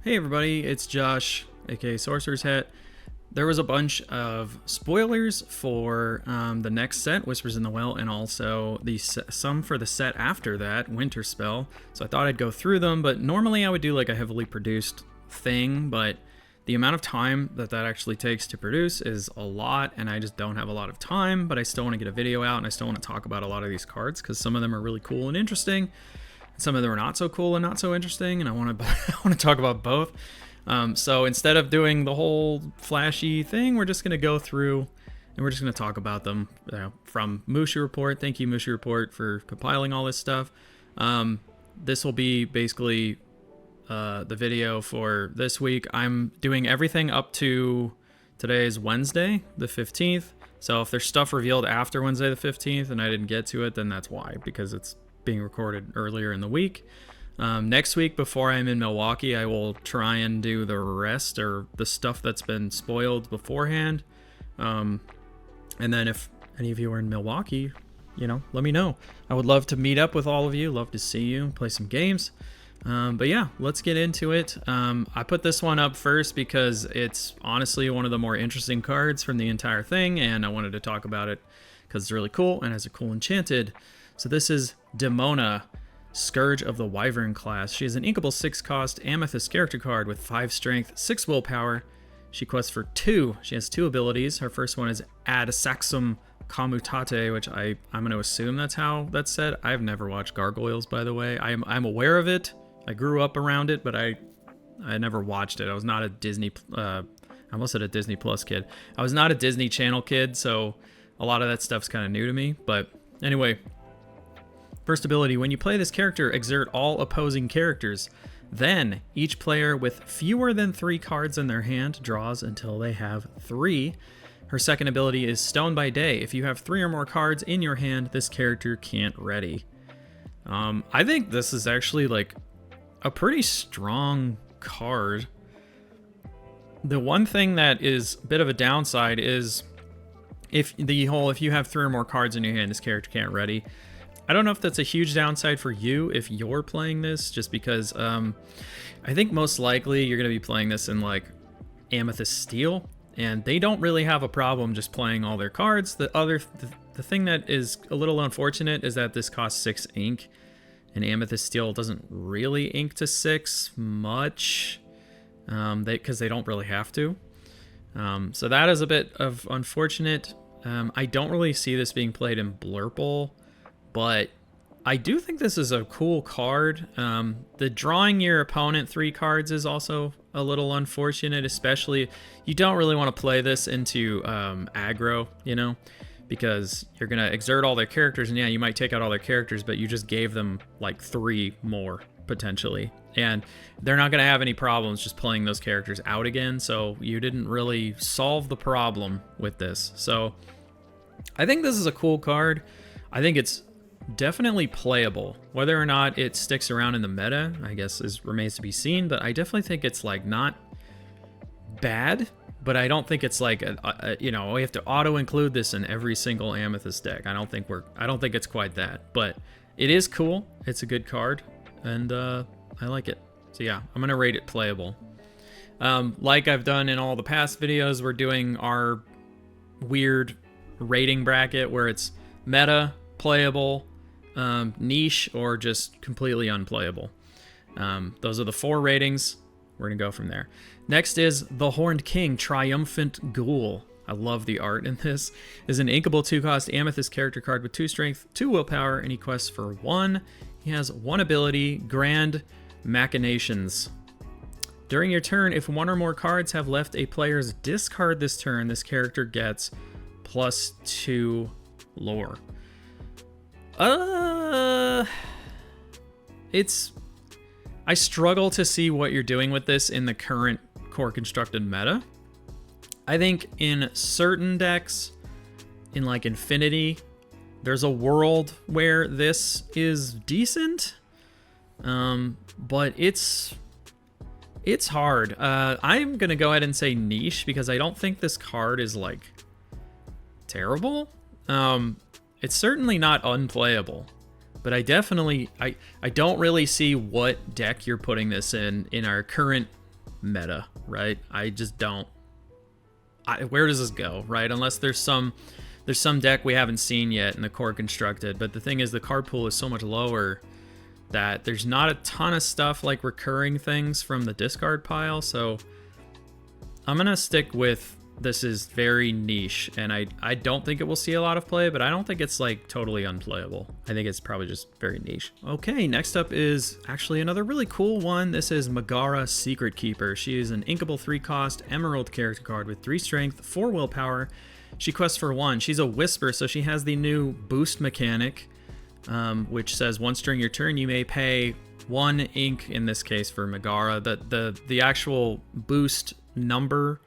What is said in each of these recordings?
Hey everybody, it's Josh, aka Sorcerer's Hat. There was a bunch of spoilers for the next set, Whispers in the Well, and also some for the set after that, Winter Spell. So I thought I'd go through them, but normally I would do like a heavily produced thing, but the amount of time that actually takes to produce is a lot, and I just don't have a lot of time, but I still want to get a video out, and I still want to talk about a lot of these cards, because some of them are really cool and interesting. Some of them are not so cool and not so interesting, and I want to talk about both. So instead of doing the whole flashy thing, we're just going to go through and we're just going to talk about them from Mushu Report. Thank you, Mushu Report, for compiling all this stuff. This will be basically the video for this week. I'm doing everything up to today's Wednesday, the 15th. So if there's stuff revealed after Wednesday the 15th and I didn't get to it, then that's why, because it's being recorded earlier in the week. Next week, before I'm in Milwaukee, I will try and do the rest or the stuff that's been spoiled beforehand. And then if any of you are in Milwaukee, let me know. I would love to meet up with all of you, love to see you, play some games. But yeah, let's get into it. I put this one up first because it's honestly one of the more interesting cards from the entire thing, and I wanted to talk about it because it's really cool and has a cool enchanted. So this is Deona, Scourge of the Wyvern class. She is an inkable 6-cost Amethyst character card with 5 strength, 6 willpower. She quests for 2. She has 2 abilities. Her first one is Ad Saxum Commutate, which I'm going to assume that's how that's said. I've never watched Gargoyles, by the way. I'm aware of it. I grew up around it, but I never watched it. I was not a Disney... I almost said a Disney Plus kid. I was not a Disney Channel kid, so a lot of that stuff's kind of new to me. But anyway... First ability, when you play this character, exert all opposing characters. Then, each player with fewer than 3 cards in their hand draws until they have 3. Her second ability is Stone by Day. If you have 3 or more cards in your hand, this character can't ready. I think this is actually like a pretty strong card. The one thing that is a bit of a downside is if you have 3 or more cards in your hand, this character can't ready. I don't know if that's a huge downside for you if you're playing this, just because I think most likely you're going to be playing this in like Amethyst Steel, and they don't really have a problem just playing all their cards. The thing that is a little unfortunate is that this costs 6 ink, and Amethyst Steel doesn't really ink to 6 much, because they don't really have to. So that is a bit of unfortunate. I don't really see this being played in Blurple, but I do think this is a cool card. The drawing your opponent 3 cards is also a little unfortunate, especially you don't really want to play this into aggro, because you're going to exert all their characters, and yeah, you might take out all their characters, but you just gave them like 3 more potentially, and they're not going to have any problems just playing those characters out again, so you didn't really solve the problem with this. So I think this is a cool card. I think it's definitely playable. Whether or not it sticks around in the meta, I guess, remains to be seen, but I definitely think it's like not bad, but I don't think it's like we have to auto include this in every single Amethyst deck. I don't think it's quite that, but it is cool. It's a good card, and I like it. So yeah, I'm gonna rate it playable. Like I've done in all the past videos, we're doing our weird rating bracket where it's meta, playable, niche, or just completely unplayable. Those are the 4 ratings. We're gonna go from there. Next is the Horned King, Triumphant Ghoul. I love the art in this. Is an inkable 2-cost Amethyst character card with 2 strength, 2 willpower, and he quests for 1. He has 1 ability, Grand Machinations. During your turn, if 1 or more cards have left a player's discard this turn, this character gets +2 lore. I struggle to see what you're doing with this in the current core constructed meta. I think in certain decks, in like Infinity, there's a world where this is decent, but it's hard. I'm gonna go ahead and say niche because I don't think this card is like terrible. It's certainly not unplayable, but I don't really see what deck you're putting this in our current meta, right? I just don't. Where does this go, right? Unless there's some deck we haven't seen yet in the core constructed. But the thing is, the card pool is so much lower that there's not a ton of stuff like recurring things from the discard pile. So I'm gonna stick with this is very niche, and I don't think it will see a lot of play, but I don't think it's like totally unplayable. I think it's probably just very niche. Okay, next up is actually another really cool one. This is Magara, Secret Keeper. She is an inkable 3-cost Emerald character card with 3 strength, 4 willpower. She quests for 1. She's a Whisper, so she has the new boost mechanic, which says once during your turn you may pay 1 ink, in this case for Magara. The actual boost number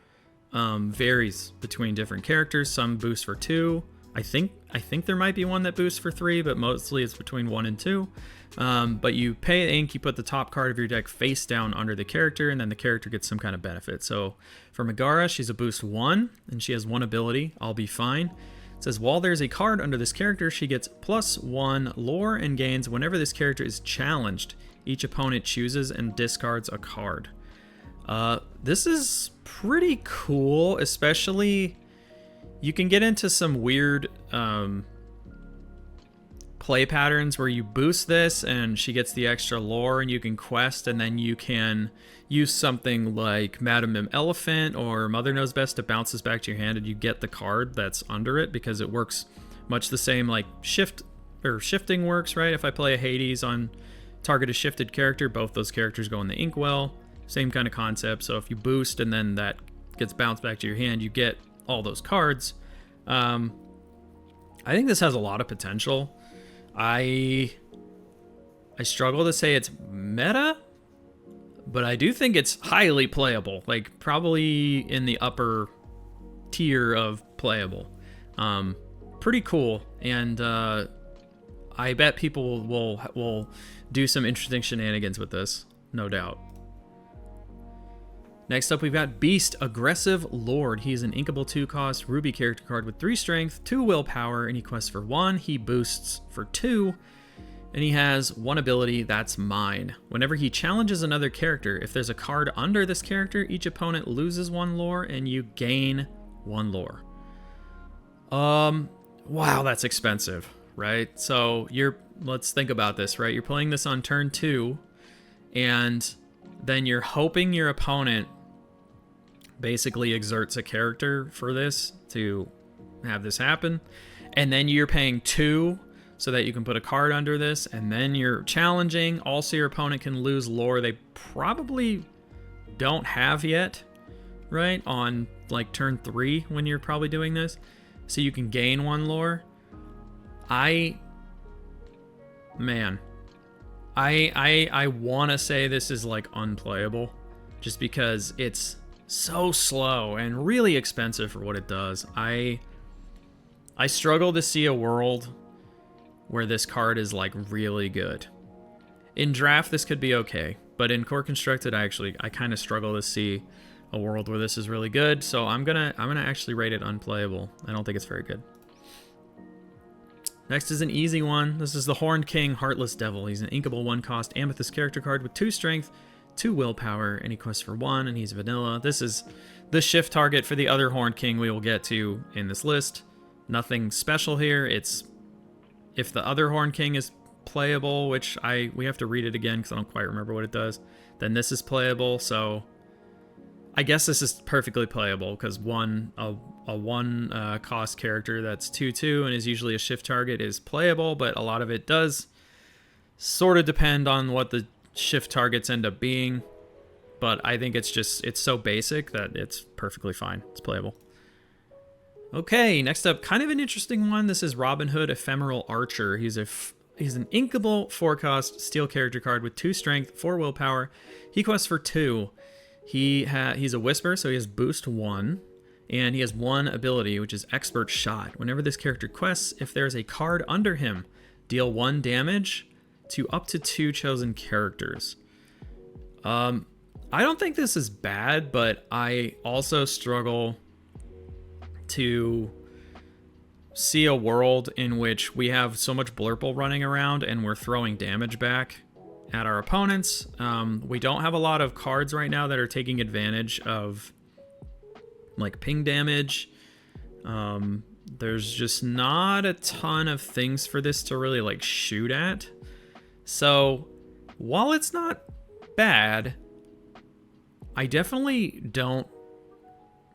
varies between different characters. Some boost for 2. I think there might be one that boosts for 3, but mostly it's between 1 and 2. But you pay ink, you put the top card of your deck face down under the character, and then the character gets some kind of benefit. So for Magara, she's a boost 1, and she has 1 ability, I'll Be Fine. It says while there's a card under this character, she gets +1 lore and gains whenever this character is challenged. Each opponent chooses and discards a card. This is pretty cool, especially you can get into some weird play patterns where you boost this and she gets the extra lore and you can quest, and then you can use something like Madam Elephant or Mother Knows Best to bounce this back to your hand, and you get the card that's under it because it works much the same like shifting works, right? If I play a Hades on target a shifted character, both those characters go in the inkwell. Same kind of concept. So if you boost and then that gets bounced back to your hand, you get all those cards. I think this has a lot of potential. I struggle to say it's meta, but I do think it's highly playable. Like probably in the upper tier of playable. Pretty cool, and I bet people will do some interesting shenanigans with this, no doubt. Next up, we've got Beast, Aggressive Lord. He's an inkable 2-cost ruby character card with 3 strength, 2 willpower, and he quests for 1. He boosts for 2, and he has 1 ability, that's Mine. Whenever he challenges another character, if there's a card under this character, each opponent loses 1 lore, and you gain 1 lore. Wow, that's expensive, right? So let's think about this, right? You're playing this on turn 2, and then you're hoping your opponent basically exerts a character for this to have this happen, and then you're paying 2 so that you can put a card under this, and then you're challenging. Also, your opponent can lose lore they probably don't have yet, right? On like turn 3 when you're probably doing this, so you can gain 1 lore. I want to say this is like unplayable just because it's so slow and really expensive for what it does. I struggle to see a world where this card is like really good. In draft, this could be okay, but in core constructed, I kind of struggle to see a world where this is really good. So I'm gonna actually rate it unplayable. I don't think it's very good. Next is an easy one. This is the Horned King, Heartless Devil. He's an inkable 1-cost amethyst character card with 2 strength, 2 willpower, and he quests for 1, and he's vanilla. This is the shift target for the other Horned King we will get to in this list. Nothing special here. It's if the other Horned King is playable, which we have to read it again because I don't quite remember what it does, then this is playable. So I guess this is perfectly playable because a 1-cost character that's 2/2 and is usually a shift target is playable, but a lot of it does sort of depend on what the shift targets end up being. But I think it's so basic that it's perfectly fine. It's playable. Okay, next up, kind of an interesting one. This is Robin Hood, Ephemeral Archer. He's an inkable 4-cost steel character card with 2 strength, 4 willpower. He quests for 2. He's a Whisper, so he has boost 1. And he has 1 ability, which is Expert Shot. Whenever this character quests, if there's a card under him, deal 1 damage to up to 2 chosen characters. I don't think this is bad, but I also struggle to see a world in which we have so much Blurple running around and we're throwing damage back at our opponents. We don't have a lot of cards right now that are taking advantage of like ping damage. There's just not a ton of things for this to really like shoot at. So while it's not bad, I definitely don't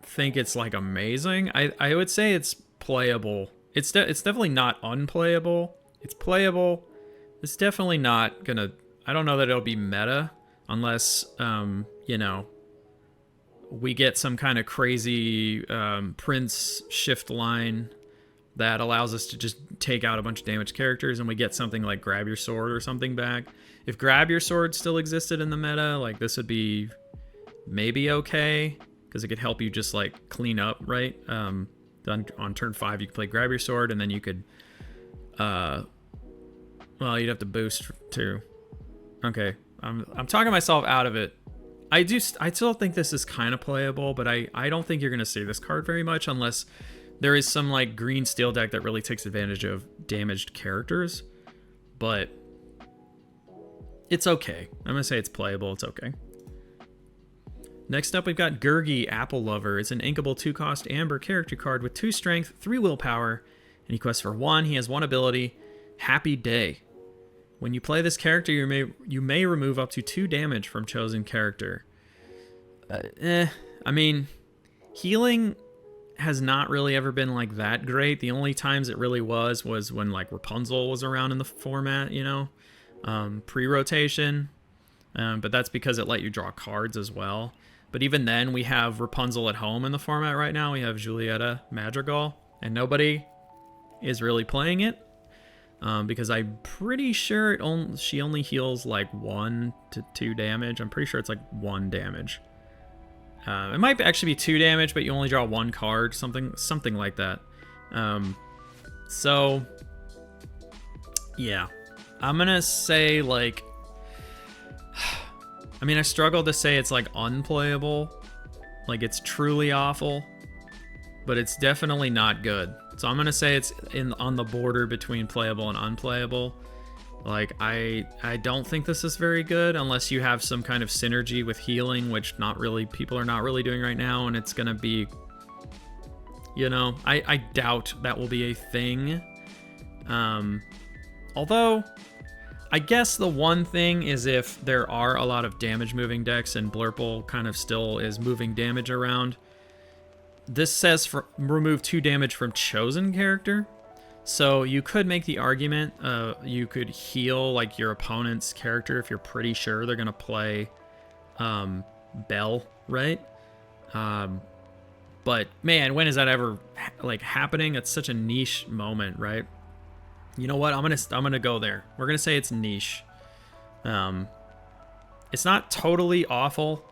think it's like amazing. I would say it's playable. It's definitely not unplayable. It's playable. It's definitely not gonna, I don't know that it'll be meta unless you know, we get some kind of crazy Prince shift line that allows us to just take out a bunch of damaged characters, and we get something like Grab Your Sword or something back. If Grab Your Sword still existed in the meta, like this would be maybe okay, because it could help you just like clean up, right? On turn 5 you could play Grab Your Sword, and then you could well, you'd have to boost too. Okay, I'm talking myself out of it. I still think this is kind of playable, but I don't think you're going to see this card very much unless there is some like green steel deck that really takes advantage of damaged characters. But it's okay. I'm going to say it's playable. It's okay. Next up, we've got Gurgi, Apple Lover. It's an inkable 2-cost Amber character card with 2 strength, 3 willpower, and he quests for 1. He has 1 ability, Happy Day. When you play this character, you may remove up to 2 damage from chosen character. I mean, healing has not really ever been like that great. The only times it really was when like Rapunzel was around in the format, you know, pre-rotation. But that's because it let you draw cards as well. But even then, we have Rapunzel at home in the format right now. We have Julieta Madrigal, and nobody is really playing it. Because I'm pretty sure she only heals like 1 to 2 damage. I'm pretty sure it's like 1 damage. It might actually be 2 damage, but you only draw 1 card, something like that. So yeah, I'm gonna say like, I mean, I struggle to say it's like unplayable, like it's truly awful, but it's definitely not good. So I'm gonna say it's on the border between playable and unplayable. Like I don't think this is very good unless you have some kind of synergy with healing, which people are not really doing right now, and it's gonna be, you know, I doubt that will be a thing. Although I guess the one thing is if there are a lot of damage moving decks and Blurple kind of still is moving damage around. This says remove 2 damage from chosen character. So you could make the argument you could heal like your opponent's character if you're pretty sure they're going to play Belle, right? But man, when is that ever like happening? It's such a niche moment, right? You know what? I'm gonna go there. We're gonna say it's niche. It's not totally awful,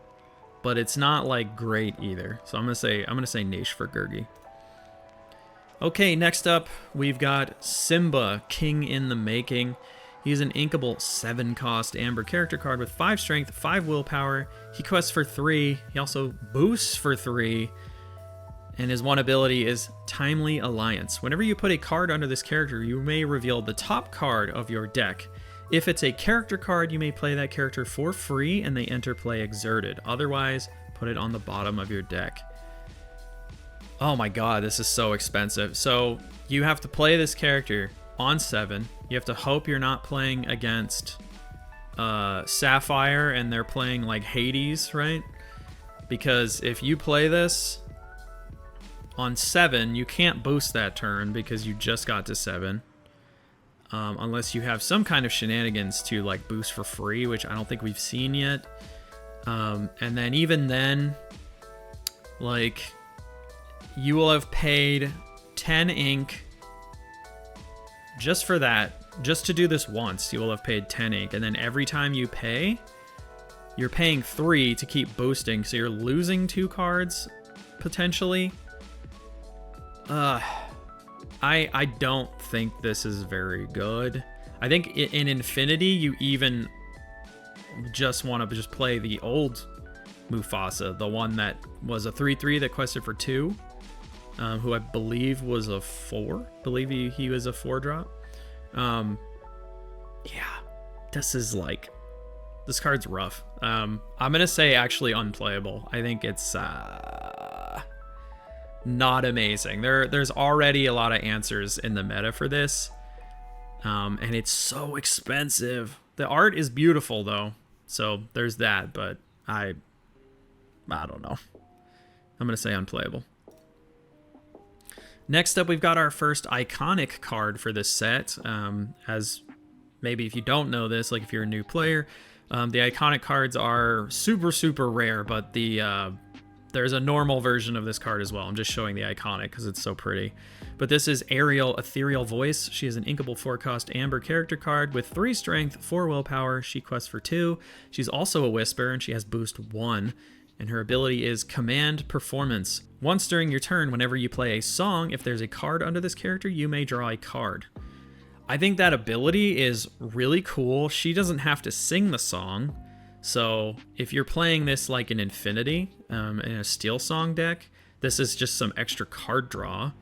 but it's not like great either. So I'm gonna say niche for Gurgi. Okay, next up we've got Simba, King in the Making. He's an inkable 7-cost Amber character card with 5 strength, 5 willpower. He quests for 3. He also boosts for 3. And his one ability is Timely Alliance. Whenever you put a card under this character, you may reveal the top card of your deck. If it's a character card, you may play that character for free and they enter play exerted. Otherwise, put it on the bottom of your deck. Oh my god, this is so expensive. So you have to play this character on 7. You have to hope you're not playing against Sapphire and they're playing like Hades, right? Because if you play this on 7, you can't boost that turn because you just got to 7. Unless you have some kind of shenanigans to like boost for free, which I don't think we've seen yet. And then even then, like, you will have paid 10 ink just for that. Just to do this once, you will have paid 10 ink. And then every time you pay, you're paying 3 to keep boosting. So you're losing 2 cards, potentially. I don't think this is very good. I think in Infinity, you even just want to just play the old Mufasa, the one that was a 3/3 that quested for 2, who I believe was a 4. I believe he was a 4-drop. Yeah, this is like This card's rough. I'm gonna say actually unplayable. I think it's not amazing. There's already a lot of answers in the meta for this, and it's so expensive. The art is beautiful though, so there's that. But I don't know. I'm gonna say unplayable. Next up, we've got our first iconic card for this set. As maybe if you don't know this, like if you're a new player, the iconic cards are super, super rare, but there's a normal version of this card as well. I'm just showing the iconic because it's so pretty. But this is Ariel, Ethereal Voice. She is an inkable 4-cost Amber character card with 3 strength, 4 willpower. She quests for 2. She's also a Whisper, and she has boost 1. And her ability is Command Performance. Once during your turn, whenever you play a song, if there's a card under this character, you may draw a card. I think that ability is really cool. She doesn't have to sing the song. So if you're playing this like an Infinity in a Steel Song deck, this is just some extra card draw.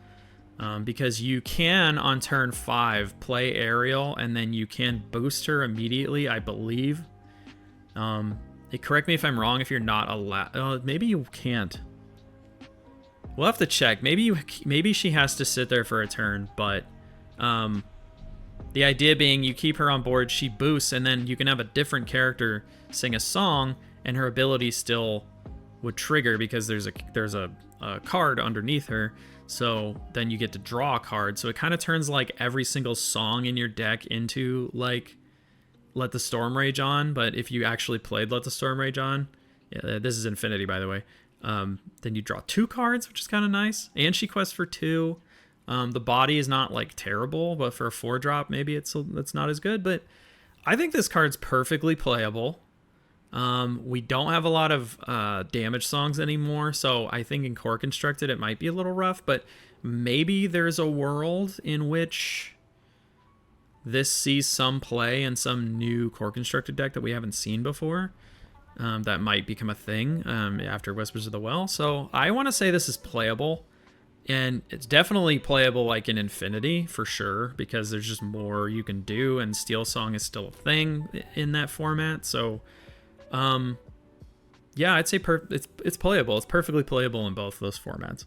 Because you can, on turn 5, play Ariel, and then you can boost her immediately, I believe. Correct me if I'm wrong if you're not allowed. Maybe you can't. We'll have to check. Maybe she has to sit there for a turn, but the idea being you keep her on board, she boosts, and then you can have a different character sing a song, and her ability still would trigger because there's a card underneath her. So then you get to draw a card. So it kind of turns like every single song in your deck into like Let the Storm Rage On. But if you actually played Let the Storm Rage On, yeah, this is Infinity, by the way, then you draw 2 cards, which is kind of nice. And she quests for 2. The body is not like terrible, but for a 4-drop, maybe it's not as good. But I think this card's perfectly playable. We don't have a lot of damage songs anymore, so I think in Core Constructed it might be a little rough, but maybe there's a world in which this sees some play in some new Core Constructed deck that we haven't seen before. That might become a thing after Whispers of the Well. So I want to say this is playable, and it's definitely playable like in Infinity for sure, because there's just more you can do, and Steel Song is still a thing in that format. So yeah, I'd say it's playable. It's perfectly playable in both of those formats.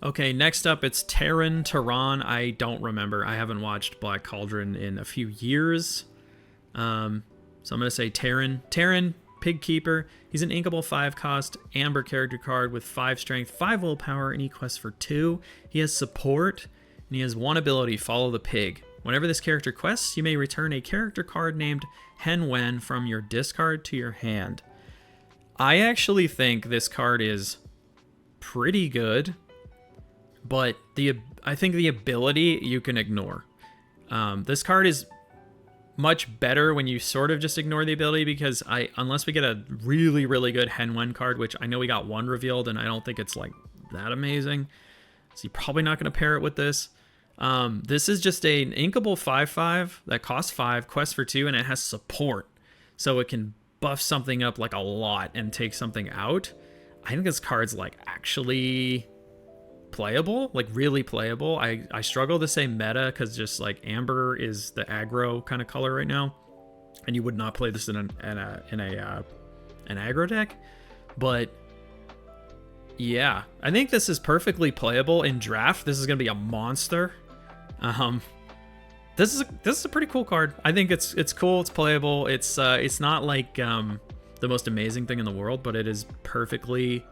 Okay, next up, it's Taran. I don't remember. I haven't watched Black Cauldron in a few years. So I'm going to say Taran, Pig Keeper. He's an inkable 5-cost Amber character card with 5 strength, 5 willpower, and he quests for 2. He has support, and he has 1 ability, Follow the Pig. Whenever this character quests, you may return a character card named Hen Wen from your discard to your hand. I actually think this card is pretty good, but I think the ability you can ignore. This card is much better when you sort of just ignore the ability, because unless we get a really, really good Hen Wen card, which I know we got 1 revealed, and I don't think it's like that amazing, so you're probably not going to pair it with this. This is just an inkable 5/5 that costs 5, quests for 2, and it has support. So it can buff something up like a lot and take something out. I think this card's like actually playable, like really playable. I struggle to say meta because just like Amber is the aggro kind of color right now, and you would not play this in an aggro deck. But yeah, I think this is perfectly playable in draft. This is gonna be a monster. This is a pretty cool card. I think it's cool. It's playable. It's not like the most amazing thing in the world, but it is perfectly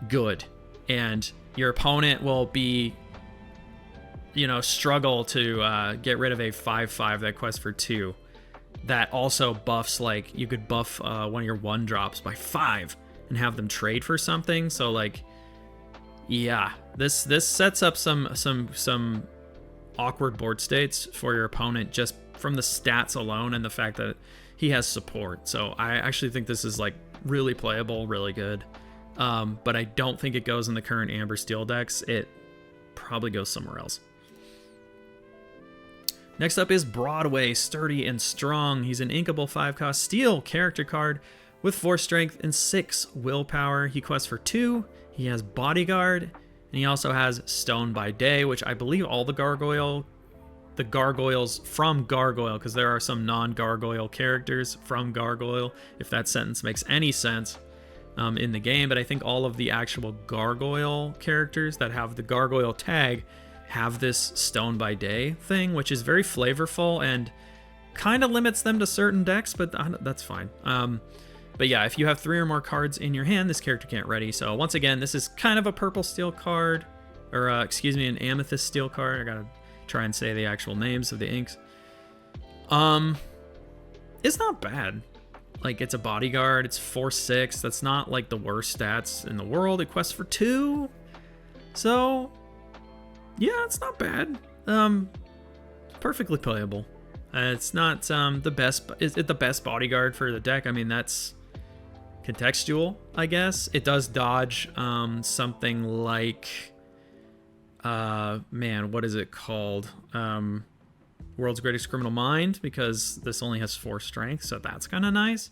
good. And your opponent will be, struggle to get rid of a 5/5 that quests for 2. That also buffs, like you could buff one of your 1-drops by 5 and have them trade for something. So like, yeah, this sets up some awkward board states for your opponent just from the stats alone and the fact that he has support. So I actually think this is like really playable, really good. But I don't think it goes in the current Amber Steel decks. It probably goes somewhere else. Next up is Broadway, Sturdy and Strong. He's an inkable 5-cost Steel character card with 4 strength and 6 willpower. He quests for 2. He has Bodyguard, and he also has Stone by Day, which I believe all the the gargoyles from Gargoyle, because there are some non-gargoyle characters from Gargoyle, if that sentence makes any sense, in the game. But I think all of the actual gargoyle characters that have the gargoyle tag have this Stone by Day thing, which is very flavorful and kind of limits them to certain decks, but that's fine. But yeah, if you have 3 or more cards in your hand, this character can't ready. So once again, this is kind of a purple steel card, or excuse me, an amethyst steel card. I gotta try and say the actual names of the inks. It's not bad. Like, it's a bodyguard, it's 4/6. That's not like the worst stats in the world. It quests for 2. So yeah, it's not bad. Perfectly playable. It's not the best. Is it the best bodyguard for the deck? I mean, that's contextual, I guess. It does dodge something like, man, what is it called? World's Greatest Criminal Mind, because this only has 4 strength, so that's kind of nice.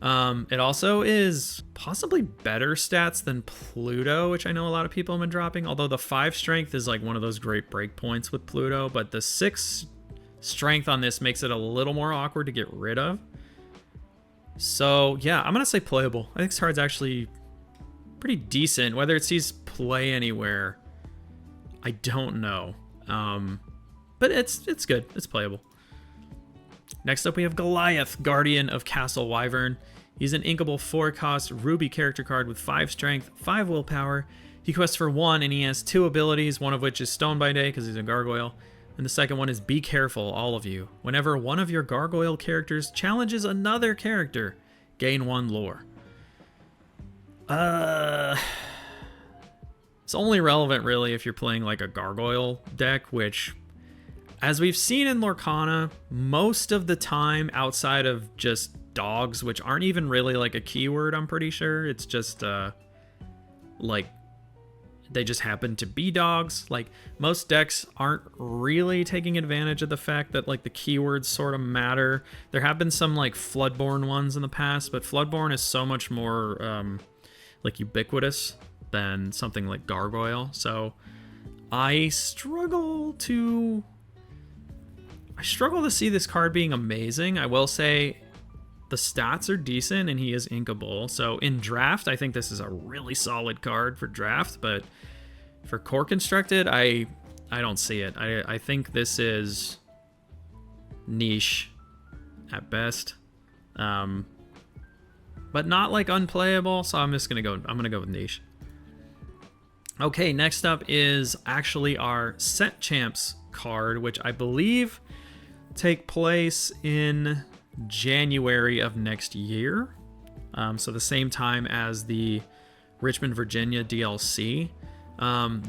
It also is possibly better stats than Pluto, which I know a lot of people have been dropping, although the 5 strength is like one of those great breakpoints with Pluto, but the 6 strength on this makes it a little more awkward to get rid of. So yeah, I'm gonna say playable. I think this card's actually pretty decent. Whether it sees play anywhere, I don't know. But it's good. It's playable. Next up, we have Goliath, Guardian of Castle Wyvern. He's an inkable 4-cost ruby character card with 5 strength, 5 willpower. He quests for 1, and he has 2 abilities, one of which is Stone by Day, because he's a gargoyle. And the second one is Be Careful, all of you. Whenever one of your gargoyle characters challenges another character, gain 1 lore. It's only relevant, really, if you're playing like a gargoyle deck, which, as we've seen in Lorcana, most of the time, outside of just dogs, which aren't even really like a keyword, I'm pretty sure. It's just like they just happen to be dogs. Like, most decks aren't really taking advantage of the fact that like the keywords sort of matter. There have been some like Floodborn ones in the past, but Floodborn is so much more like ubiquitous than something like Gargoyle. So I struggle to see this card being amazing. I will say the stats are decent and he is inkable. So in draft, I think this is a really solid card for draft, but for core constructed, I don't see it. I think this is niche at best. But not like unplayable, so I'm gonna go with niche. Okay, next up is actually our Set Champs card, which I believe take place in January of next year. So the same time as the Richmond, Virginia DLC.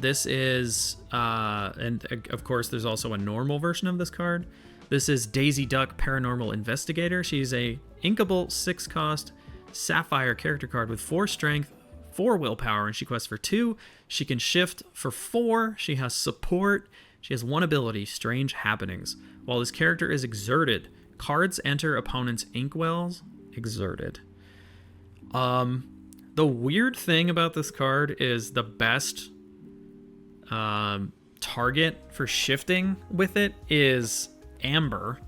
This is, and of course there's also a normal version of this card. This is Daisy Duck, Paranormal Investigator. She's a inkable 6-cost Sapphire character card with 4 strength, 4 willpower, and she quests for 2. She can shift for 4. She has support. She has 1 ability, Strange Happenings. While this character is exerted, cards enter opponent's inkwells exerted. The weird thing about this card is the best target for shifting with it is Amber.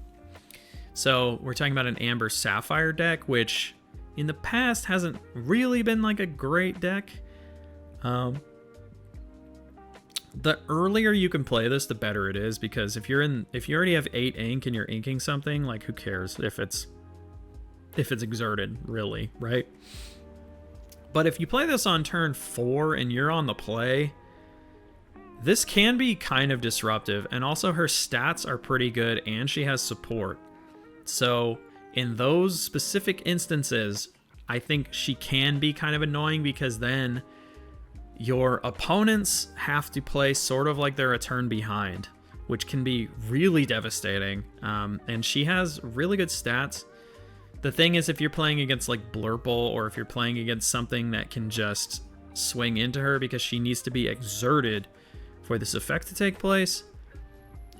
So we're talking about an Amber Sapphire deck, which in the past hasn't really been like a great deck. The earlier you can play this, the better it is, because if you already have 8 ink and you're inking something, like, who cares if it's exerted, really, right? But if you play this on turn 4 and you're on the play, this can be kind of disruptive. And also her stats are pretty good and she has support. So in those specific instances, I think she can be kind of annoying, because then your opponents have to play sort of like they're a turn behind, which can be really devastating. And she has really good stats. The thing is, if you're playing against like Blurple, or if you're playing against something that can just swing into her because she needs to be exerted for this effect to take place,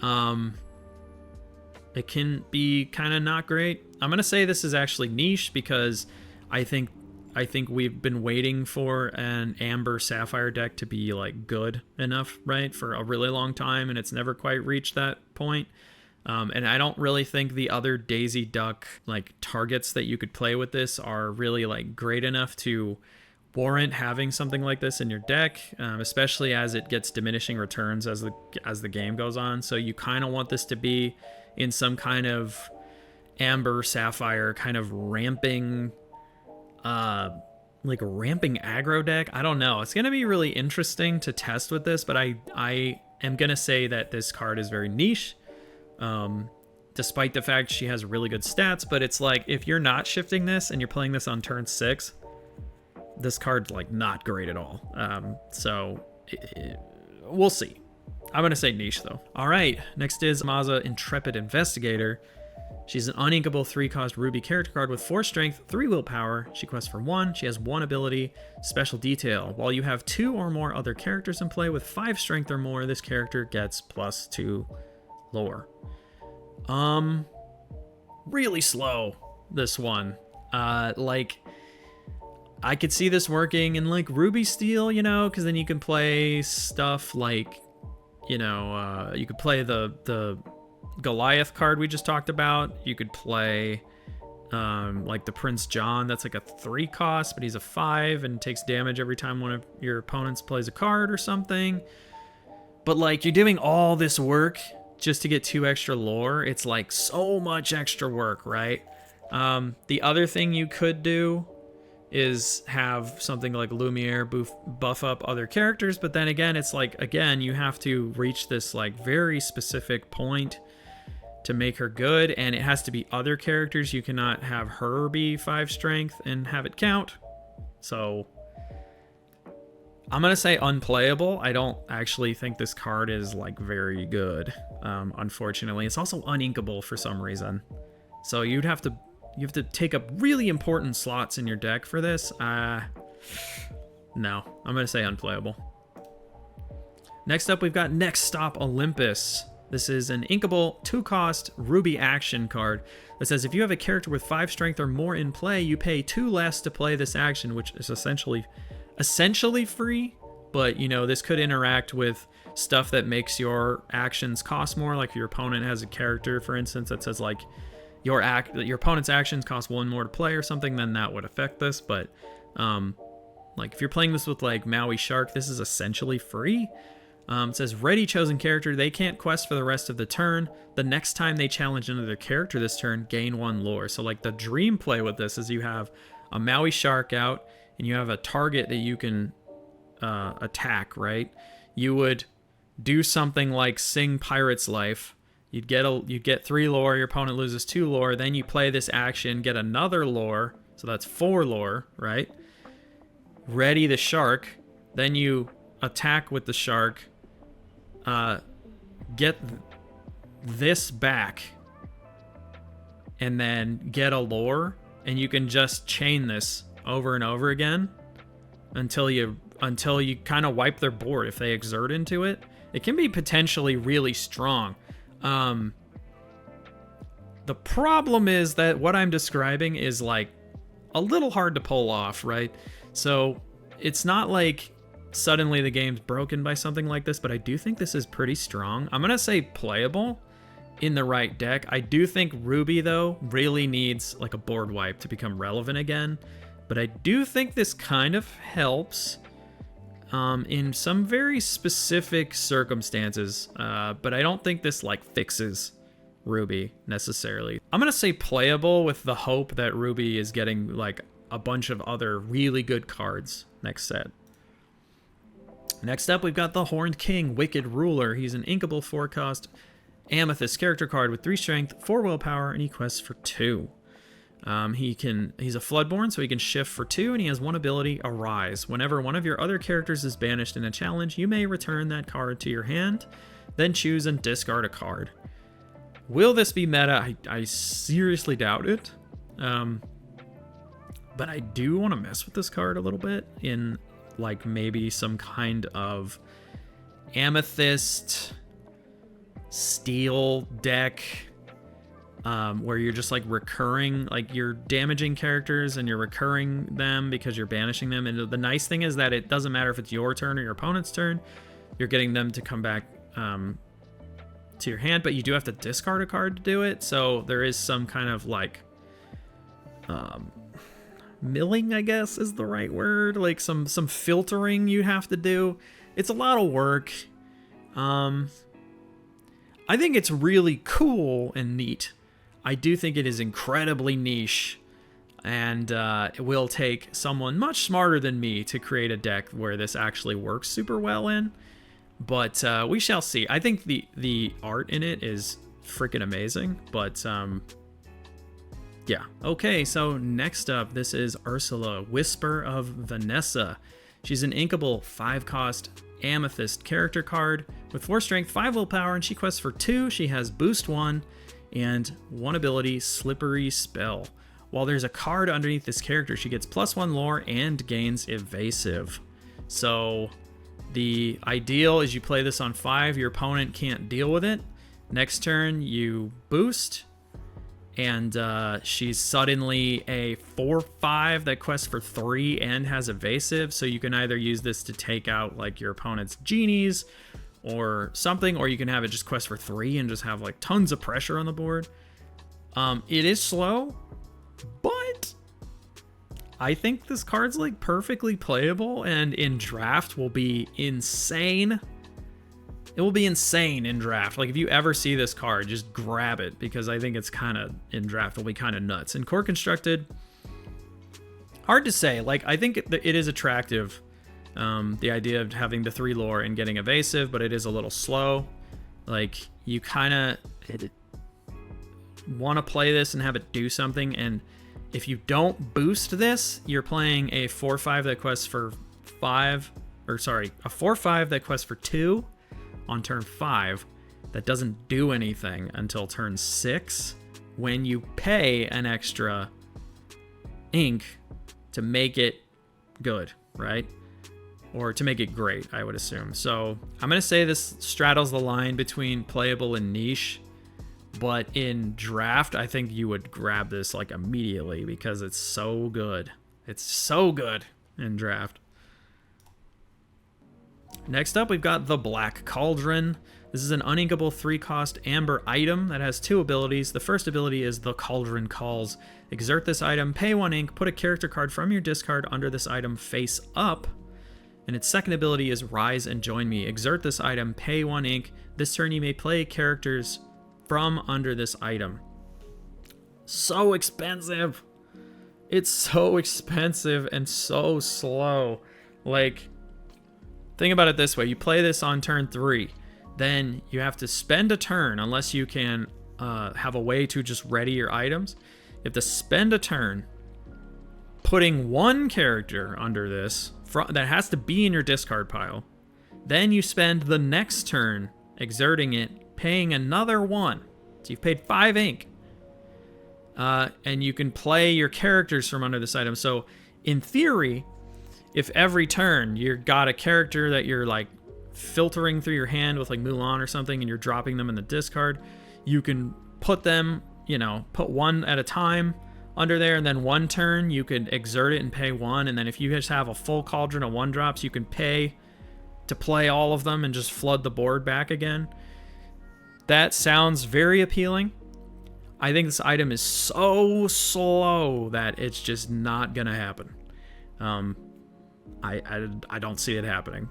it can be kind of not great. I'm going to say this is actually niche, because I think I think we've been waiting for an Amber Sapphire deck to be like good enough, right, for a really long time, and it's never quite reached that point. And I don't really think the other Daisy Duck like targets that you could play with this are really like great enough to warrant having something like this in your deck, especially as it gets diminishing returns as the game goes on. So you kind of want this to be in some kind of Amber Sapphire kind of ramping aggro deck. I don't know. It's going to be really interesting to test with this, but I am going to say that this card is very niche, despite the fact she has really good stats. But it's like, if you're not shifting this and you're playing this on turn 6, this card's like not great at all. We'll see. I'm going to say niche though. All right, next is Maza Intrepid Investigator. She's an uninkable 3-cost Ruby character card with 4 strength, 3 willpower. She quests for 1. She has 1 ability, Special Detail. While you have 2 or more other characters in play with 5 strength or more, this character gets +2 lore. Really slow, this one. Like, I could see this working in like Ruby Steel, you know, because then you can play stuff like, you know, you could play the Goliath card we just talked about. You could play like the Prince John, that's like a 3 cost, but he's a 5 and takes damage every time one of your opponents plays a card or something. But like, you're doing all this work just to get 2 extra lore. It's like so much extra work, right? The other thing you could do is have something like Lumiere buff up other characters, but then again, it's like, again, you have to reach this like very specific point to make her good, and it has to be other characters. You cannot have her be 5 strength and have it count. So I'm gonna say unplayable. I don't actually think this card is like very good. Unfortunately, it's also uninkable for some reason. So you have to take up really important slots in your deck for this. No, I'm gonna say unplayable. Next up, we've got Next Stop Olympus. This is an inkable 2-cost Ruby action card that says if you have a character with 5 strength or more in play, you pay 2 less to play this action, which is essentially free. But you know, this could interact with stuff that makes your actions cost more. Like if your opponent has a character, for instance, that says like your opponent's actions cost 1 more to play or something, then that would affect this. But like if you're playing this with like Maui Shark, this is essentially free. It says ready chosen character, they can't quest for the rest of the turn. The next time they challenge another character this turn, gain 1 lore. So like the dream play with this is you have a Maui Shark out and you have a target that you can attack, right? You would do something like Sing Pirate's Life. You'd get 3 lore, your opponent loses 2 lore, then you play this action, get another lore, so that's 4 lore, right? Ready the shark, then you attack with the shark, get this back, and then get a lore, and you can just chain this over and over again until you kind of wipe their board. If they exert into it, it can be potentially really strong. The problem is that what I'm describing is like a little hard to pull off, right? So it's not like suddenly the game's broken by something like this, but I do think this is pretty strong. I'm gonna say playable in the right deck. I do think Ruby though really needs like a board wipe to become relevant again, but I do think this kind of helps in some very specific circumstances, but I don't think this like fixes Ruby necessarily. I'm gonna say playable with the hope that Ruby is getting like a bunch of other really good cards next set. Next up, we've got the Horned King, Wicked Ruler. He's an inkable 4-cost Amethyst character card with 3 strength, 4 willpower, and he quests for 2. He's a Floodborn, so he can shift for 2, and he has 1 ability, Arise. Whenever one of your other characters is banished in a challenge, you may return that card to your hand, then choose and discard a card. Will this be meta? I seriously doubt it. But I do want to mess with this card a little bit in like maybe some kind of Amethyst Steel deck. where you're just like recurring, like you're damaging characters and you're recurring them because you're banishing them. And the nice thing is that it doesn't matter if it's your turn or your opponent's turn, you're getting them to come back to your hand, but you do have to discard a card to do it. So there is some kind of like milling, I guess is the right word, like some filtering you have to do. It's a lot of work. I think it's really cool and neat. I do think it is incredibly niche, and it will take someone much smarter than me to create a deck where this actually works super well in. But we shall see. I think the art in it is freaking amazing. But yeah. Okay, so next up, this is Ursula, Whisper of Vanessa. She's an inkable 5-cost amethyst character card with 4 strength, 5 willpower, and she quests for 2. She has boost 1 and 1 ability, Slippery Spell. While there's a card underneath this character, she gets +1 lore and gains evasive. So the ideal is you play this on 5, your opponent can't deal with it. Next turn, you boost, and she's suddenly a 4/5 that quests for 3 and has evasive. So you can either use this to take out like your opponent's genies or something, or you can have it just quest for 3 and just have like tons of pressure on the board. It is slow, but I think this card's like perfectly playable, and in draft will be insane. It will be insane in draft. Like if you ever see this card, just grab it, because I think it's kind of in draft will be kind of nuts. And core constructed, hard to say. Like I think it is attractive, the idea of having the 3 lore and getting evasive, but it is a little slow. Like you kind of want to play this and have it do something, and if you don't boost this, you're playing a 4/5 that quests for 5, or sorry, a 4/5 that quests for 2 on turn 5 that doesn't do anything until turn 6 when you pay an extra ink to make it good, right? Or to make it great, I would assume. So I'm going to say this straddles the line between playable and niche. But in draft, I think you would grab this like immediately because it's so good. It's so good in draft. Next up, we've got the Black Cauldron. This is an uninkable 3-cost amber item that has 2 abilities. The first ability is the Cauldron Calls. Exert this item, pay 1 ink, put a character card from your discard under this item face up. And its second ability is Rise and Join Me. Exert this item, pay 1 ink. This turn you may play characters from under this item. So expensive. It's so expensive and so slow. Like, think about it this way. You play this on turn 3. Then you have to spend a turn, unless you can have a way to just ready your items. You have to spend a turn putting 1 character under this that has to be in your discard pile. Then you spend the next turn exerting it, paying another 1. So you've paid 5 ink. And you can play your characters from under this item. So in theory, if every turn you got a character that you're like filtering through your hand with like Mulan or something, and you're dropping them in the discard, you can put them, put 1 at a time under there, and then 1 turn you could exert it and pay 1. And then if you just have a full cauldron of 1-drops, you can pay to play all of them and just flood the board back again. That sounds very appealing. I think this item is so slow that it's just not gonna happen. I don't see it happening.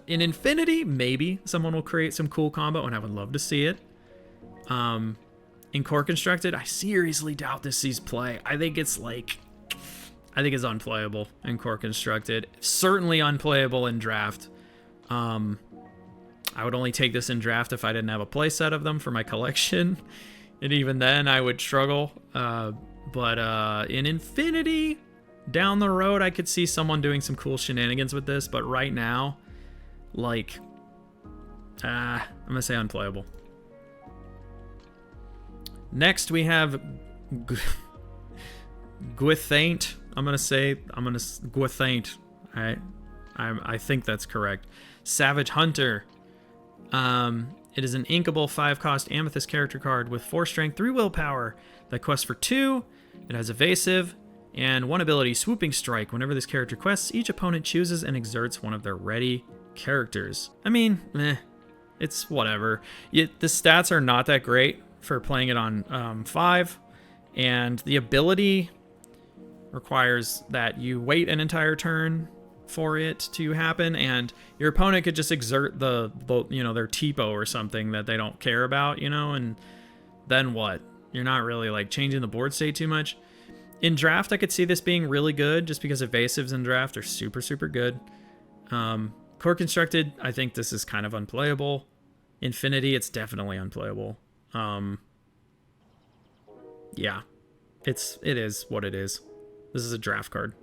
In Infinity, maybe someone will create some cool combo, and I would love to see it. In Core Constructed, I seriously doubt this sees play. I think it's unplayable in Core Constructed. Certainly unplayable in Draft. I would only take this in Draft if I didn't have a playset of them for my collection. And even then, I would struggle. But in Infinity, down the road, I could see someone doing some cool shenanigans with this. But right now, I'm going to say unplayable. Next, we have Gwithaint. Gwithaint. I think that's correct. Savage Hunter. It is an inkable 5-cost Amethyst character card with 4 strength, 3 willpower that quests for 2. It has evasive and 1 ability, Swooping Strike. Whenever this character quests, each opponent chooses and exerts one of their ready characters. I mean, it's whatever. The stats are not that great for playing it on 5, and the ability requires that you wait an entire turn for it to happen, and your opponent could just exert their TPO or something that they don't care about, and then what? You're not really like changing the board state too much. In draft, I could see this being really good just because evasives in draft are super, super good. Core constructed, I think this is kind of unplayable. Infinity, it's definitely unplayable. Yeah, it is what it is. This is a draft card.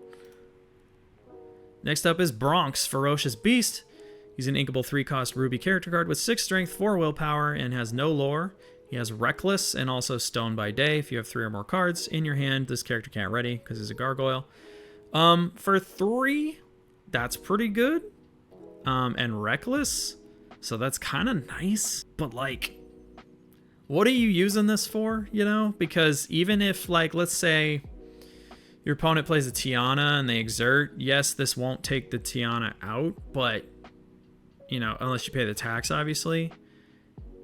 Next up is Bronx, Ferocious Beast. He's an inkable 3-cost Ruby character card with 6 strength, 4 willpower, and has no lore. He has Reckless and also Stone by Day. If you have 3 or more cards in your hand, this character can't ready because he's a gargoyle. For 3, that's pretty good. And Reckless, so that's kind of nice. But like, what are you using this for, Because even if, like, let's say your opponent plays a Tiana and they exert, yes, this won't take the Tiana out, but, unless you pay the tax, obviously.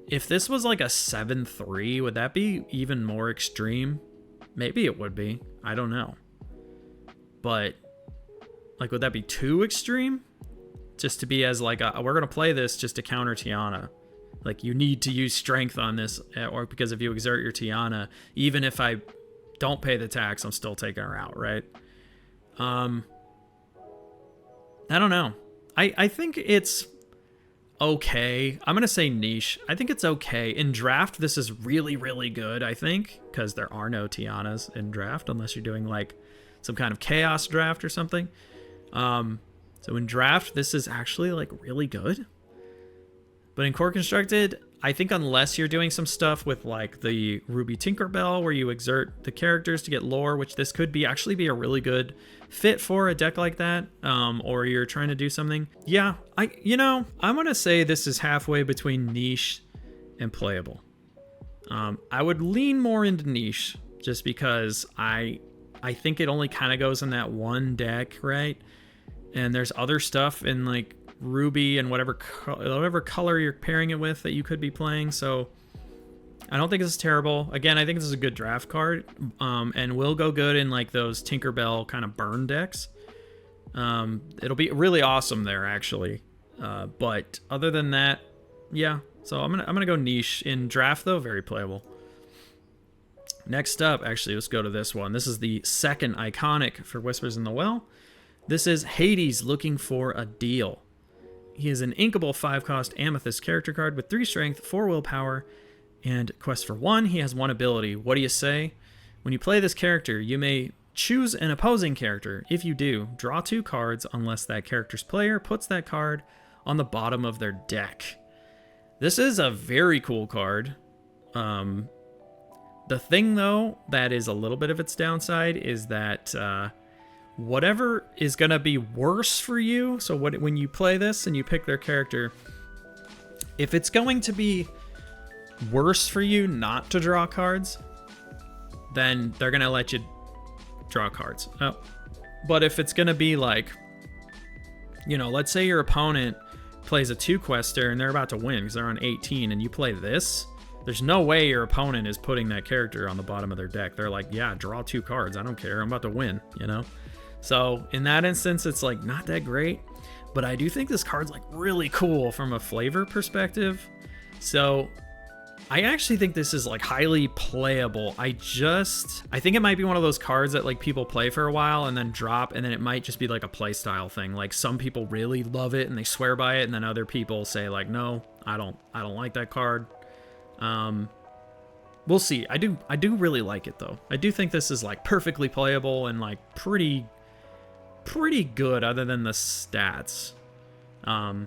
If this was like a 7-3, would that be even more extreme? Maybe it would be. I don't know. But, like, would that be too extreme? Just to be as, like, we're going to play this just to counter Tiana. Like, you need to use strength on this, or because if you exert your Tiana, even if I don't pay the tax, I'm still taking her out, right? I don't know. I think it's okay. I'm going to say niche. I think it's okay. In draft, this is really, really good, I think, because there are no Tianas in draft, unless you're doing, like, some kind of chaos draft or something. So in draft, this is actually, like, really good. But in core constructed, I think unless you're doing some stuff with, like, the Ruby Tinkerbell where you exert the characters to get lore, which this could actually be a really good fit for a deck like that, or you're trying to do something. Yeah, I'm going to say this is halfway between niche and playable. I would lean more into niche just because I think it only kind of goes in that one deck, right? And there's other stuff in, like, Ruby and whatever color you're pairing it with that you could be playing. So I don't think this is terrible. Again, I think this is a good draft card, and will go good in, like, those Tinkerbell kind of burn decks. It'll be really awesome there, actually. But other than that, yeah. So I'm gonna go niche. In draft, though, very playable. Next up, actually, let's go to this one. This is the second iconic for Whispers in the Well. This is Hades looking for a deal. He is an inkable 5-cost Amethyst character card with 3 strength, 4 willpower, and quest for 1. He has 1 ability. What do you say? When you play this character, you may choose an opposing character. If you do, draw 2 cards unless that character's player puts that card on the bottom of their deck. This is a very cool card. The thing, though, that is a little bit of its downside is that whatever is going to be worse for you, so when you play this and you pick their character, if it's going to be worse for you not to draw cards, then they're going to let you draw cards. Oh. But if it's going to be like, let's say your opponent plays a 2-quester and they're about to win because they're on 18 and you play this, there's no way your opponent is putting that character on the bottom of their deck. They're like, yeah, draw 2 cards. I don't care. I'm about to win, So in that instance, it's like not that great, but I do think this card's like really cool from a flavor perspective. So I actually think this is like highly playable. I think it might be one of those cards that like people play for a while and then drop, and then it might just be like a play style thing. Like some people really love it and they swear by it, and then other people say like, no, I don't like that card. We'll see. I do really like it though. I do think this is like perfectly playable and like pretty good other than the stats. So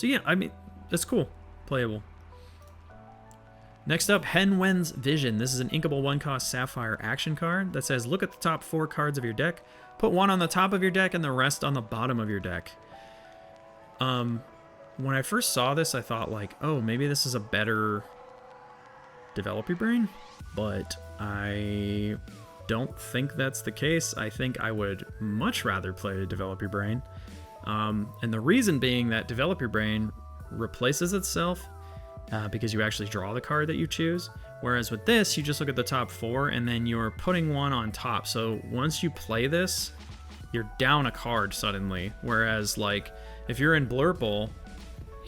yeah, I mean, it's cool. Playable. Next up, Hen Wen's Vision. This is an inkable 1-cost Sapphire action card that says, look at the top 4 cards of your deck, put 1 on the top of your deck and the rest on the bottom of your deck. when I first saw this, I thought like, oh, maybe this is a better Develop Your Brain, but I don't think that's the case. I think I would much rather play Develop Your Brain. And the reason being that Develop Your Brain replaces itself because you actually draw the card that you choose. Whereas with this, you just look at the top 4 and then you're putting one on top. So once you play this, you're down a card suddenly. Whereas like if you're in Blurple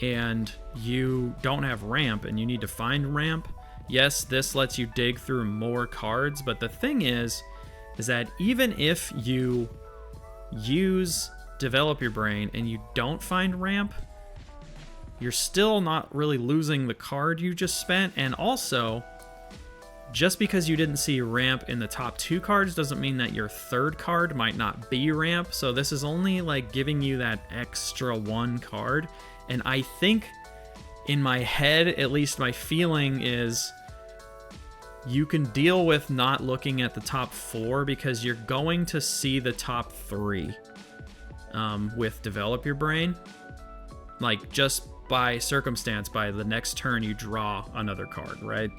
and you don't have ramp and you need to find ramp, yes, this lets you dig through more cards. But the thing is that even if you use Develop Your Brain and you don't find ramp, you're still not really losing the card you just spent. And also, just because you didn't see ramp in the top 2 cards doesn't mean that your third card might not be ramp. So this is only like giving you that extra 1 card. And I think in my head, at least my feeling is you can deal with not looking at the top 4 because you're going to see the top 3 with Develop Your Brain. Like just by circumstance, by the next turn you draw another card, right?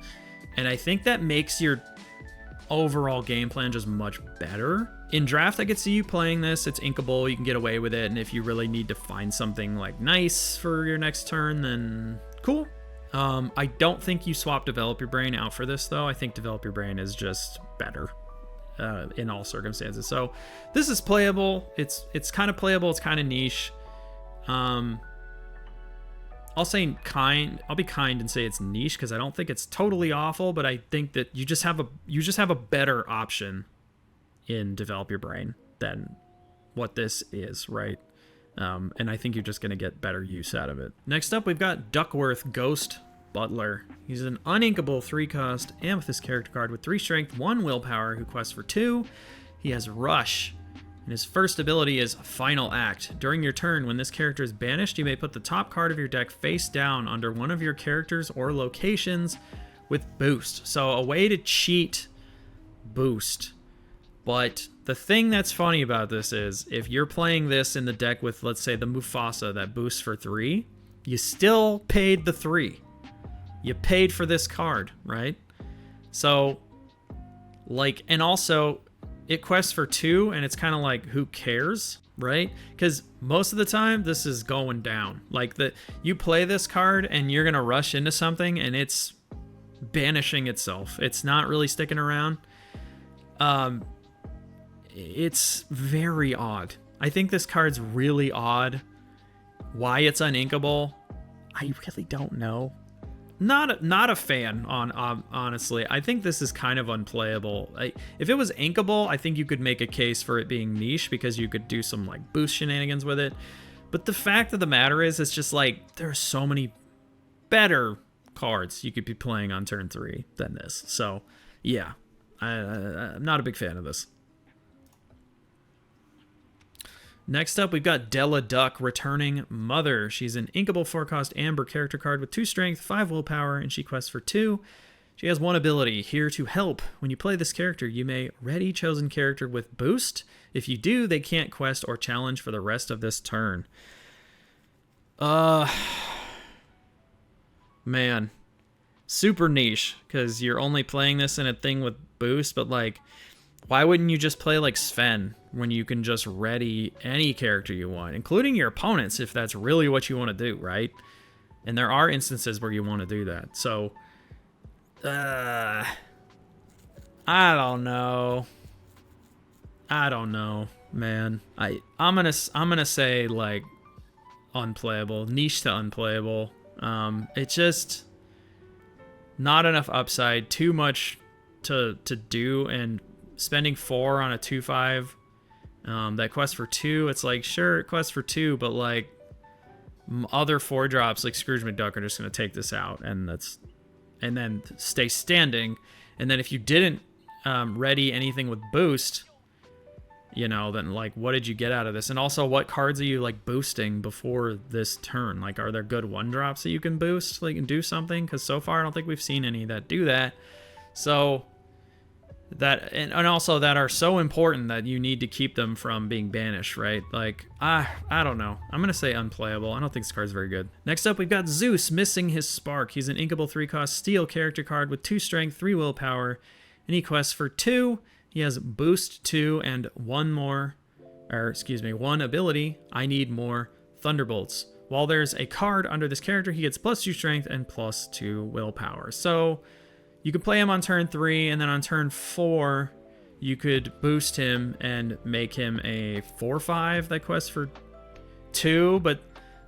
And I think that makes your overall game plan just much better. In draft, I could see you playing this. It's inkable, you can get away with it, and if you really need to find something like nice for your next turn, then cool. I don't think you swap Develop Your Brain out for this, though. I think Develop Your Brain is just better in all circumstances. So this is playable. It's kind of playable. It's kind of niche. I'll be kind and say it's niche because I don't think it's totally awful, but I think that you just have a better option in Develop Your Brain than what this is, right? And I think you're just going to get better use out of it. Next up, we've got Duckworth Ghost Butler. He's an uninkable 3-cost Amethyst character card with 3 strength, 1 willpower, who quests for 2. He has Rush, and his first ability is Final Act. During your turn, when this character is banished, you may put the top card of your deck face down under one of your characters or locations with Boost. So a way to cheat Boost. But the thing that's funny about this is, if you're playing this in the deck with, let's say, the Mufasa that boosts for 3, you still paid the 3. You paid for this card, right? So, like, and also, it quests for 2, and it's kind of like, who cares, right? Because most of the time, this is going down. Like, you play this card, and you're going to rush into something, and it's banishing itself. It's not really sticking around. It's very odd. I think this card's really odd. Why it's uninkable, I really don't know. Not a fan, honestly. I think this is kind of unplayable. If it was inkable, I think you could make a case for it being niche because you could do some like boost shenanigans with it. But the fact of the matter is, it's just like there are so many better cards you could be playing on turn 3 than this. So yeah, I'm not a big fan of this. Next up, we've got Della Duck, Returning Mother. She's an inkable 4-cost Amber character card with 2 strength, 5 willpower, and she quests for 2. She has 1 ability, Here to Help. When you play this character, you may ready chosen character with Boost. If you do, they can't quest or challenge for the rest of this turn. Man. Super niche, because you're only playing this in a thing with Boost, but like, why wouldn't you just play like Sven when you can just ready any character you want, including your opponents, if that's really what you want to do, right? And there are instances where you want to do that. So, I don't know. I don't know, man. I'm gonna say like unplayable, niche to unplayable. It's just not enough upside, too much to do, and spending 4 on a 2/5 that quests for 2, it's like, sure, it quests for 2, but like other 4 drops like Scrooge McDuck are just going to take this out, and then stay standing. And then if you didn't ready anything with Boost, you know, then like, what did you get out of this? And also, what cards are you like boosting before this turn? Like, are there good 1-drops that you can boost, like, and do something? Because so far I don't think we've seen any that do that. So that and also that are so important that you need to keep them from being banished, right? Like, I don't know. I'm going to say unplayable. I don't think this card's very good. Next up, we've got Zeus missing his spark. He's an inkable 3-cost steel character card with 2 strength, 3 willpower, and he quests for 2. He has boost 2 and one ability. I need more Thunderbolts. While there's a card under this character, he gets +2 strength and +2 willpower. So you could play him on turn 3, and then on turn 4, you could boost him and make him a 4/5 that quests for 2. But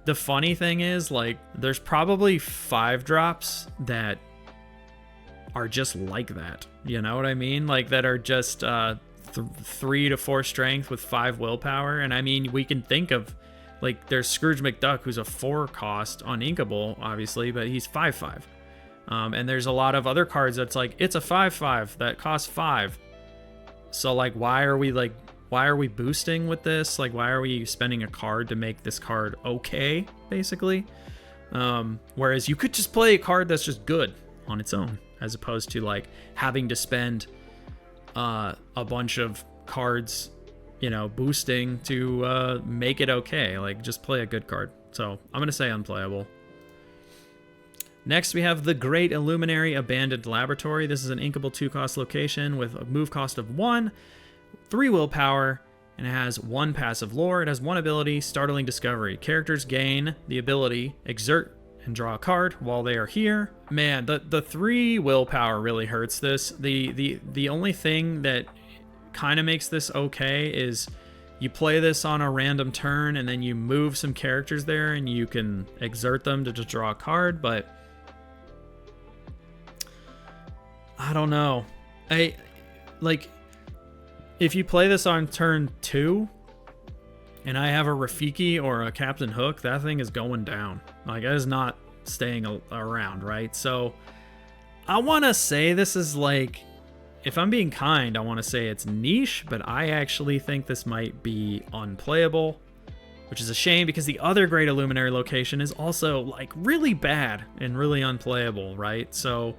the funny thing is, like, there's probably 5 drops that are just like that. You know what I mean? Like, that are just 3 to 4 strength with 5 willpower. And I mean, we can think of, like, there's Scourge McDuck, who's a 4-cost uninkable, obviously, but he's 5/5. And there's a lot of other cards that's like, it's a 5/5 that costs 5. So, like, why are we boosting with this? Like, why are we spending a card to make this card okay, basically? Whereas you could just play a card that's just good on its own, as opposed to, like, having to spend a bunch of cards, you know, boosting to make it okay. Like, just play a good card. So I'm going to say unplayable. Next, we have the Great Illuminary Abandoned Laboratory. This is an inkable 2-cost location with a move cost of 1, 3 willpower, and it has 1 passive lore. It has 1 ability, Startling Discovery. Characters gain the ability Exert and draw a card while they are here. Man, the 3 willpower really hurts this. The only thing that kind of makes this okay is you play this on a random turn, and then you move some characters there, and you can exert them to just draw a card, but I don't know. Like, if you play this on turn 2 and I have a Rafiki or a Captain Hook, that thing is going down. Like, it is not staying around, right? So I want to say this is, like, if I'm being kind, I want to say it's niche, but I actually think this might be unplayable, which is a shame because the other Great Illuminary location is also, like, really bad and really unplayable, right? So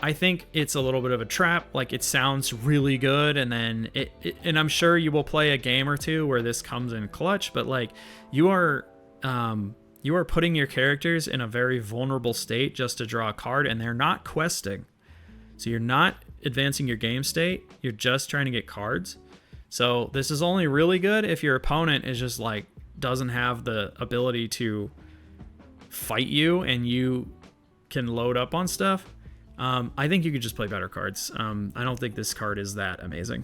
I think it's a little bit of a trap. Like, it sounds really good, and then and I'm sure you will play a game or two where this comes in clutch, but, like, you are putting your characters in a very vulnerable state just to draw a card, and they're not questing. So you're not advancing your game state, you're just trying to get cards. So this is only really good if your opponent is just, like, doesn't have the ability to fight you and you can load up on stuff. I think you could just play better cards. I don't think this card is that amazing.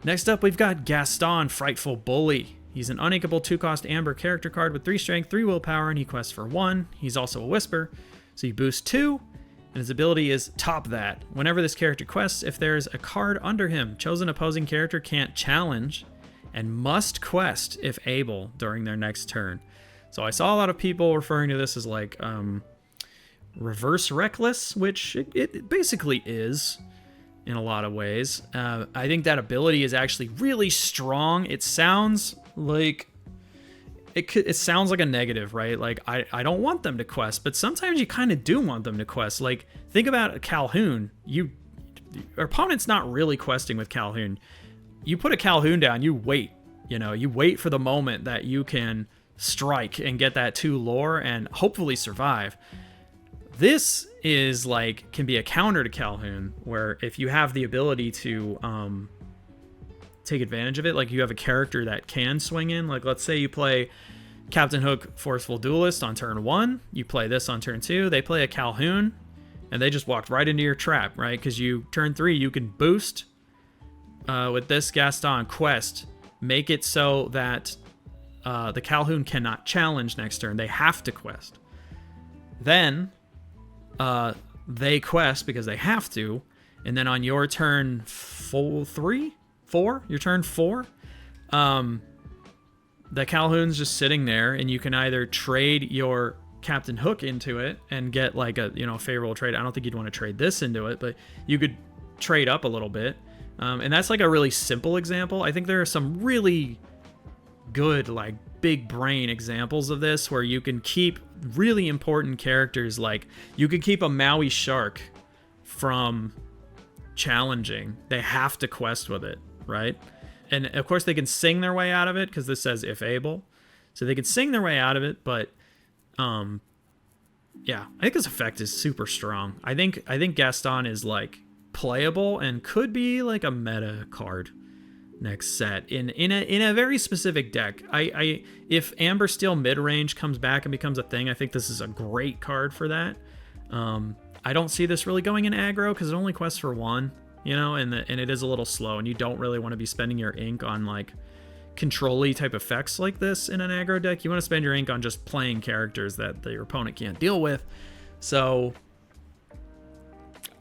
Next up, we've got Gaston, Frightful Bully. He's an uninkable 2-cost amber character card with 3 strength, 3 willpower, and he quests for 1. He's also a Whisper, so you boost 2, and his ability is Top That. Whenever this character quests, if there's a card under him, chosen opposing character can't challenge and must quest if able during their next turn. So I saw a lot of people referring to this as, like, reverse reckless, which it basically is in a lot of ways. I think that ability is actually really strong. It sounds like it sounds like a negative, right? Like, I don't want them to quest, but sometimes you kind of do want them to quest. Like, think about a Calhoun. Your opponent's not really questing with Calhoun. You put a Calhoun down, you wait. You wait for the moment that you can strike and get that 2 lore and hopefully survive. This is, like, can be a counter to Calhoun, where if you have the ability to take advantage of it, like, you have a character that can swing in. Like, let's say you play Captain Hook, Forceful Duelist on turn 1, you play this on turn 2, they play a Calhoun, and they just walked right into your trap, right? Because turn 3, you can boost with this Gaston quest, make it so that the Calhoun cannot challenge next turn. They have to quest. Then they quest because they have to, and then on your turn 4, your turn 4, the Calhoun's just sitting there, and you can either trade your Captain Hook into it and get, like, a favorable trade. I don't think you'd want to trade this into it, but you could trade up a little bit, and that's, like, a really simple example. I think there are some really good, like, big brain examples of this where you can keep really important characters. Like, you could keep a Maui Shark from challenging. They have to quest with it, right? And of course they can sing their way out of it because this says if able. So they can sing their way out of it, but yeah, I think this effect is super strong. I think Gaston is like playable and could be like a meta card next set in a very specific deck. I if Amber Steel mid-range comes back and becomes a thing, I think this is a great card for that. I don't see this really going in aggro because it only quests for 1, you know, and it is a little slow, and you don't really want to be spending your ink on like control-y type effects like this in an aggro deck. You want to spend your ink on just playing characters that your opponent can't deal with. So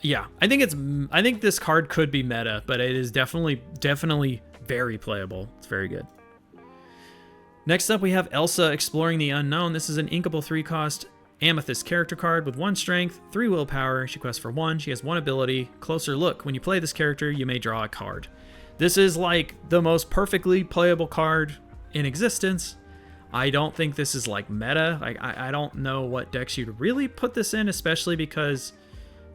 yeah, I think this card could be meta, but it is definitely very playable. It's very good. Next up, we have Elsa Exploring the Unknown. This is an inkable 3-cost Amethyst character card with 1 strength, 3 willpower. She quests for 1. She has 1 ability, Closer Look. When you play this character, you may draw a card. This is like the most perfectly playable card in existence. I don't think this is like meta. I don't know what decks you'd really put this in, especially because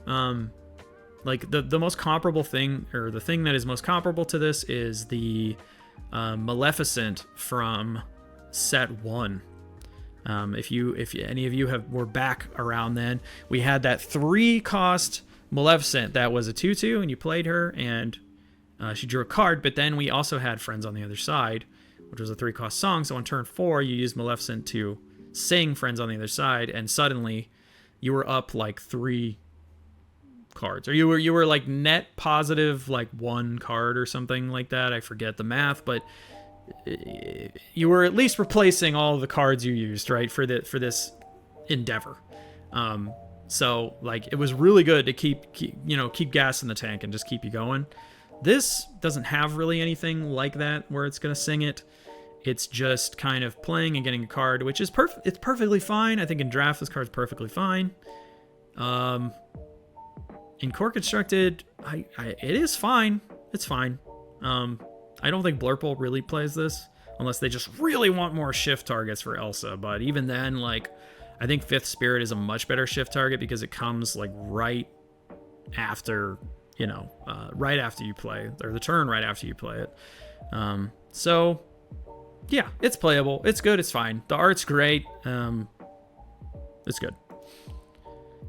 like the most comparable thing, or the thing that is most comparable to this, is the Maleficent from set 1. If any of you were back around then, we had that 3-cost Maleficent that was a 2/2, and you played her, and she drew a card. But then we also had Friends on the Other Side, which was a 3-cost song. So on turn 4, you used Maleficent to sing Friends on the Other Side, and suddenly you were up like 3 cards, or you were like net positive like 1 card or something like that. I forget the math, but you were at least replacing all of the cards you used, right, for this endeavor. So like it was really good to keep gas in the tank and just keep you going. This doesn't have really anything like that where it's going to sing it. It's just kind of playing and getting a card, which is it's perfectly fine. I think in draft this card's perfectly fine. In Core Constructed, it is fine. It's fine. I don't think Blurple really plays this unless they just really want more shift targets for Elsa. But even then, like, I think Fifth Spirit is a much better shift target because it comes like right after, right after you play, or the turn right after you play it. So yeah, it's playable. It's good. It's fine. The art's great. It's good.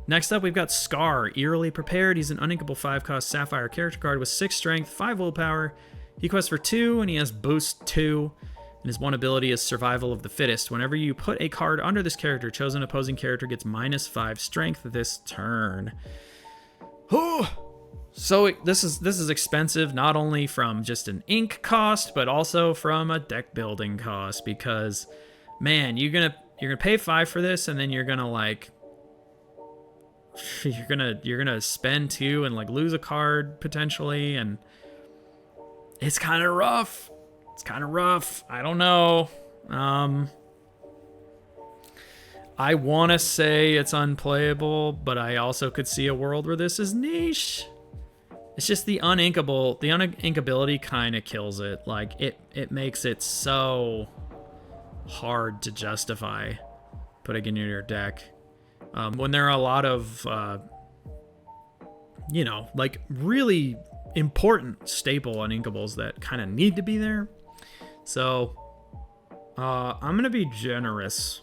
Next up, we've got Scar, Eerily Prepared. He's an uninkable 5-cost Sapphire character card with 6 strength, 5 willpower. He quests for 2, and he has boost 2. And his 1 ability is Survival of the Fittest. Whenever you put a card under this character, chosen opposing character gets -5 strength this turn. So this is expensive, not only from just an ink cost, but also from a deck building cost. Because, man, you're gonna pay 5 for this, and then you're gonna like. You're gonna spend 2 and like lose a card potentially, and it's kind of rough. I don't know. I want to say it's unplayable, but I also could see a world where this is niche. It's just the uninkability kind of kills it. Like it makes it so hard to justify putting it in your deck. When there are a lot of, like really important staple uninkables that kind of need to be there. So I'm going to be generous.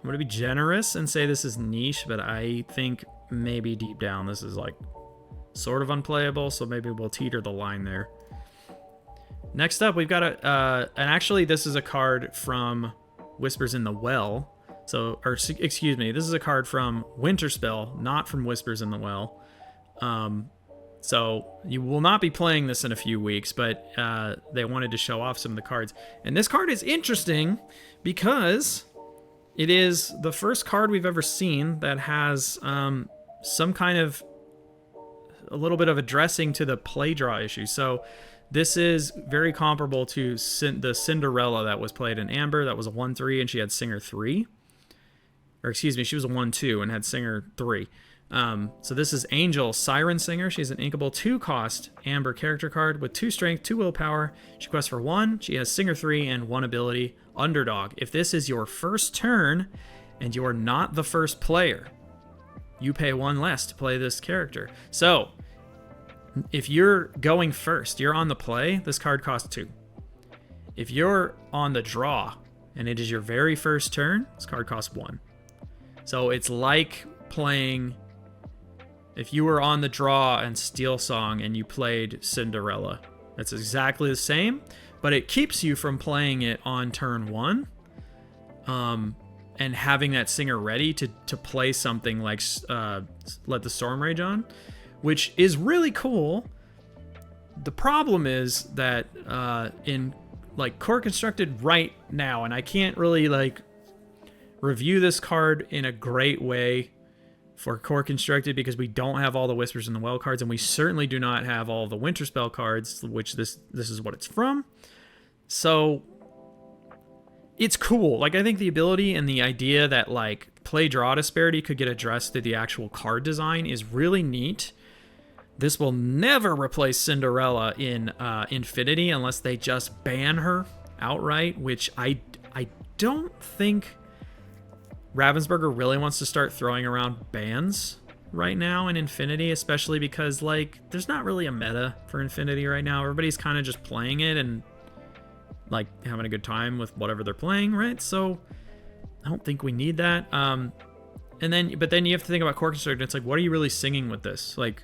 And say this is niche, but I think maybe deep down this is like sort of unplayable, so maybe we'll teeter the line there. Next up, we've got and actually this is a card from Whispers in the Well. This is a card from Winterspell, not from Whispers in the Well. So you will not be playing this in a few weeks, but they wanted to show off some of the cards. And this card is interesting because it is the first card we've ever seen that has some kind of a little bit of addressing to the play draw issue. So this is very comparable to the Cinderella that was played in Amber. That was a 1/3, and she had Singer 3. Or excuse me, she was a 1/2 and had Singer 3. So this is Angel, Siren Singer. She's an inkable 2-cost Amber character card with 2 strength, 2 willpower. She quests for 1. She has Singer 3 and 1 ability, Underdog. If this is your first turn and you're not the first player, you pay 1 less to play this character. So if you're going first, you're on the play, this card costs 2. If you're on the draw and it is your very first turn, this card costs 1. So it's like playing, if you were on the draw and Steel Song and you played Cinderella, that's exactly the same, but it keeps you from playing it on turn 1, and having that singer ready to play something like Let the Storm Rage On, which is really cool. The problem is that in like core constructed right now, and I can't really like review this card in a great way for core constructed because we don't have all the Whispers in the Well cards, and we certainly do not have all the Winter Spell cards, which this is what it's from. So it's cool. Like, I think the ability and the idea that like play draw disparity could get addressed through the actual card design is really neat. This will never replace Cinderella in Infinity unless they just ban her outright, which I don't think Ravensburger really wants to start throwing around bans right now in Infinity, especially because like there's not really a meta for Infinity right now. Everybody's kind of just playing it and like having a good time with whatever they're playing, right? So I don't think we need that. But then you have to think about core constructed. It's like, what are you really singing with this? Like,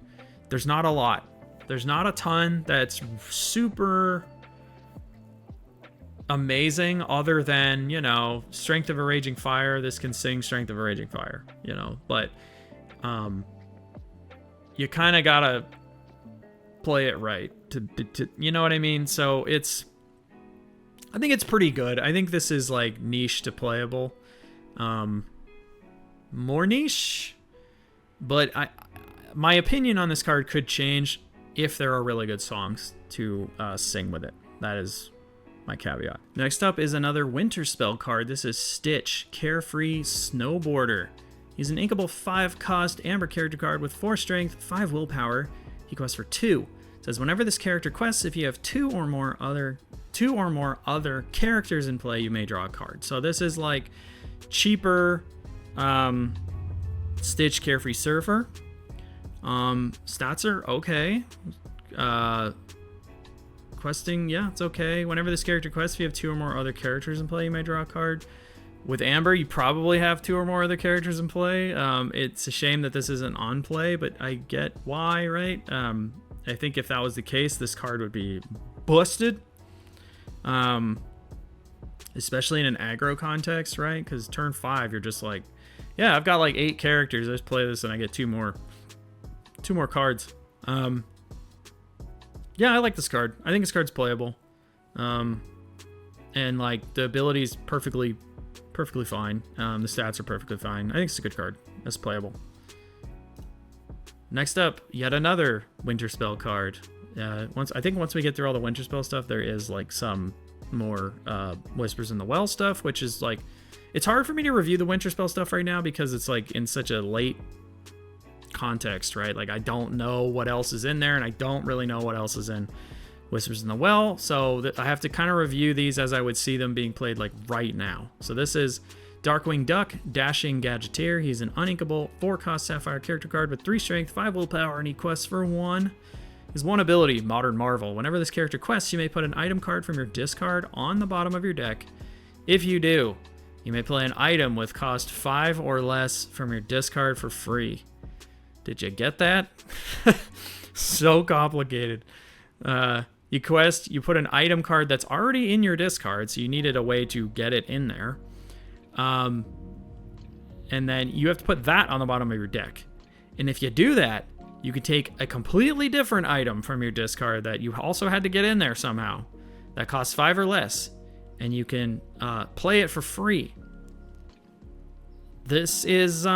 there's not a lot. There's not a ton that's super amazing other than, you know, Strength of a Raging Fire. This can sing Strength of a Raging Fire, you know, but you kind of gotta play it right to you know what I mean? So I think it's pretty good. I think this is like niche to playable. More niche, but my opinion on this card could change if there are really good songs to sing with it. That is my caveat. Next up is another Winter Spell card. This is Stitch, Carefree Snowboarder. He's an inkable 5-cost Amber character card with 4 strength, 5 willpower. He quests for 2. It says whenever this character quests, if you have two or more other characters in play, you may draw a card. So this is like cheaper Stitch Carefree Surfer. Stats are okay. Questing, yeah, it's okay. Whenever this character quests, if you have 2 or more other characters in play, you may draw a card. With Amber, you probably have 2 or more other characters in play. It's a shame that this isn't on play, but I get why, right? I think if that was the case, this card would be busted. Especially in an aggro context, right? Because turn 5, you're just like, yeah, I've got like 8 characters. I just play this and I get 2 more cards. Yeah, I like this card. I think this card's playable. And like the ability's perfectly fine. The stats are perfectly fine. I think it's a good card. It's playable. Next up, yet another Winter Spell card. Once we get through all the Winter Spell stuff, there is like some more Whispers in the Well stuff, which is like, it's hard for me to review the Winter Spell stuff right now because it's like in such a late context, right? Like I don't know what else is in there, and I don't really know what else is in Whispers in the Well, so I have to kind of review these as I would see them being played like right now. So this is Darkwing Duck, Dashing Gadgeteer. He's an uninkable 4-cost Sapphire character card with 3 strength, 5 willpower, and he quests for 1. His one ability, Modern Marvel. Whenever this character quests, you may put an item card from your discard on the bottom of your deck. If you do, you may play an item with cost 5 or less from your discard for free. Did you get that? So complicated. You quest, you put an item card that's already in your discard, so you needed a way to get it in there. And then you have to put that on the bottom of your deck. And if you do that, you can take a completely different item from your discard that you also had to get in there somehow that costs 5 or less, and you can play it for free. This is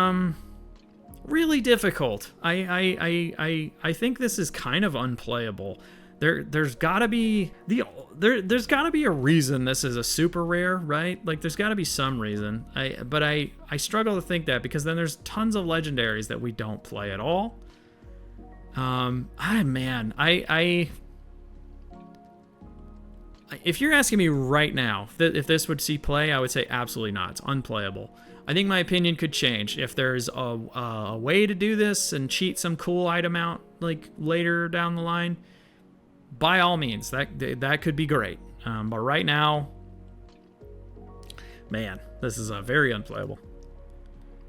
really difficult. I think this is kind of unplayable. There's gotta be there's gotta be a reason this is a super rare, right? Like there's gotta be some reason. But I struggle to think that, because then there's tons of legendaries that we don't play at all. If you're asking me right now if this would see play, I would say absolutely not. It's unplayable. I think my opinion could change if there's a way to do this and cheat some cool item out like later down the line. By all means, that could be great. But right now, man, this is very unplayable.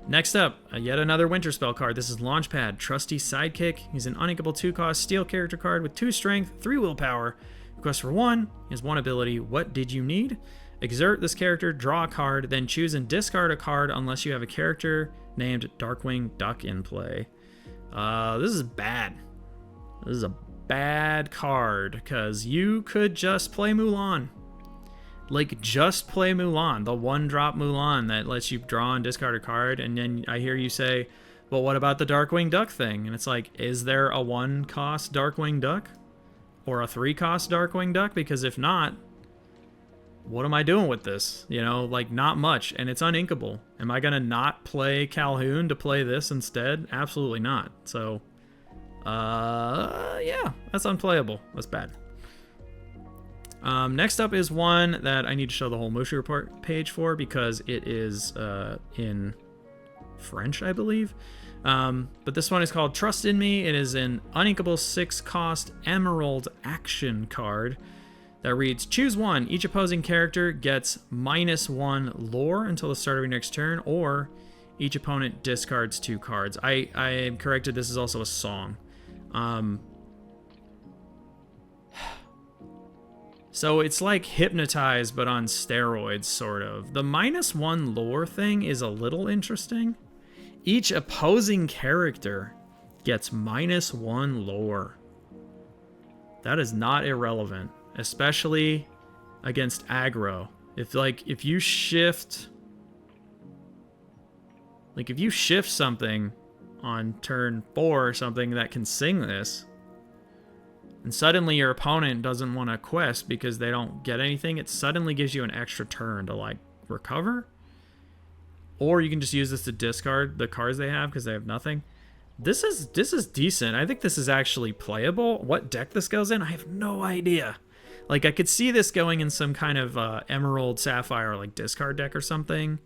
Next up, yet another winter spell card. This is Launchpad, Trusty Sidekick. He's an uninkable 2-cost steel character card with 2 strength, 3 willpower. Request for 1. He has 1 ability. What did you need? Exert this character, draw a card, then choose and discard a card unless you have a character named Darkwing Duck in play. This is bad. This is a bad card because you could just play Mulan. Like, just play Mulan, the 1-drop Mulan that lets you draw and discard a card, and then I hear you say, well, what about the Darkwing Duck thing? And it's like, is there a 1-cost Darkwing Duck? Or a 3-cost Darkwing Duck? Because if not, what am I doing with this? You know, like, not much, and it's uninkable. Am I gonna not play Calhoun to play this instead? Absolutely not. So, yeah, that's unplayable. That's bad. Next up is one that I need to show the whole Mushu report page for because it is in French, I believe. But this one is called Trust in Me. It is an uninkable 6-cost Emerald action card that reads, choose 1. Each opposing character gets -1 lore until the start of your next turn, or each opponent discards 2 cards. I am corrected. This is also a song. So it's like Hypnotize, but on steroids, sort of. The -1 lore thing is a little interesting. Each opposing character gets -1 lore. That is not irrelevant, especially against aggro. If you shift something on turn 4 or something that can sing this, and suddenly your opponent doesn't want to quest because they don't get anything, it suddenly gives you an extra turn to like recover. Or you can just use this to discard the cards they have because they have nothing. This is decent. I think this is actually playable. What deck this goes in, I have no idea. Like, I could see this going in some kind of Emerald Sapphire like discard deck or something.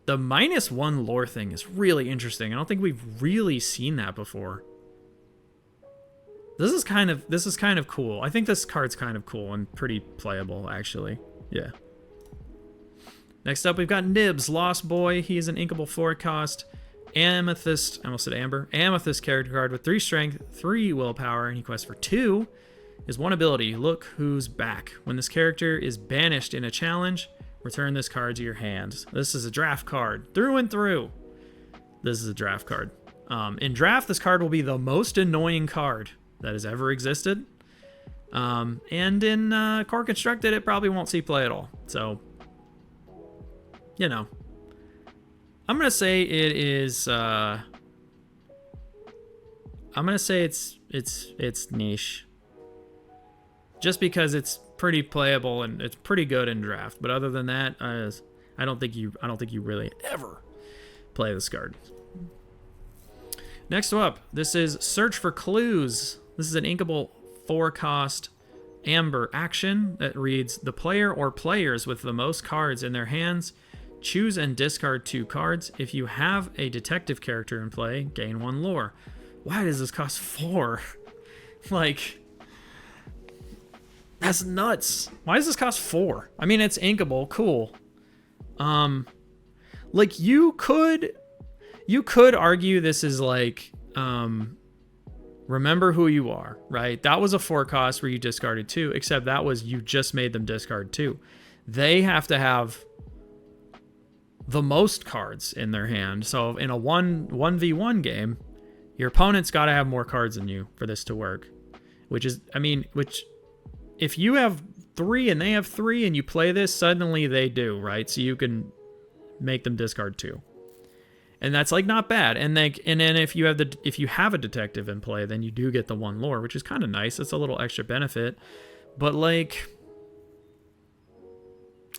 The -1 lore thing is really interesting. I don't think we've really seen that before. This is kind of cool. I think this card's kind of cool and pretty playable, actually. Yeah. Next up, we've got Nibs, Lost Boy. He is an inkable 4-cost Amethyst, I almost said Amber, Amethyst character card with 3 strength, 3 willpower, and he quests for 2. His 1 ability, Look Who's Back. When this character is banished in a challenge, return this card to your hand. This is a draft card, through and through. This is a draft card. In draft, this card will be the most annoying card that has ever existed. And in Core Constructed, it probably won't see play at all. So, you know. I'm going to say it is... I'm going to say it's niche. Just because it's pretty playable and it's pretty good in draft. But other than that, I don't think you really ever play this card. Next up, this is Search for Clues. This is an inkable 4-cost Amber action that reads, the player or players with the most cards in their hands choose and discard 2 cards. If you have a detective character in play, gain 1 lore. Why does this cost 4? Like, that's nuts. Why does this cost 4? I mean, it's inkable, cool. Like, you could argue this is like, remember who you are, right? That was a 4-cost where you discarded 2, except that was you just made them discard 2. They have to have the most cards in their hand. So in a 1v1 game, your opponent's got to have more cards than you for this to work. Which if you have 3 and they have 3 and you play this, suddenly they do, right? So you can make them discard 2. And that's like not bad. And then if you have a detective in play, then you do get the 1 lore, which is kind of nice. It's a little extra benefit. But like,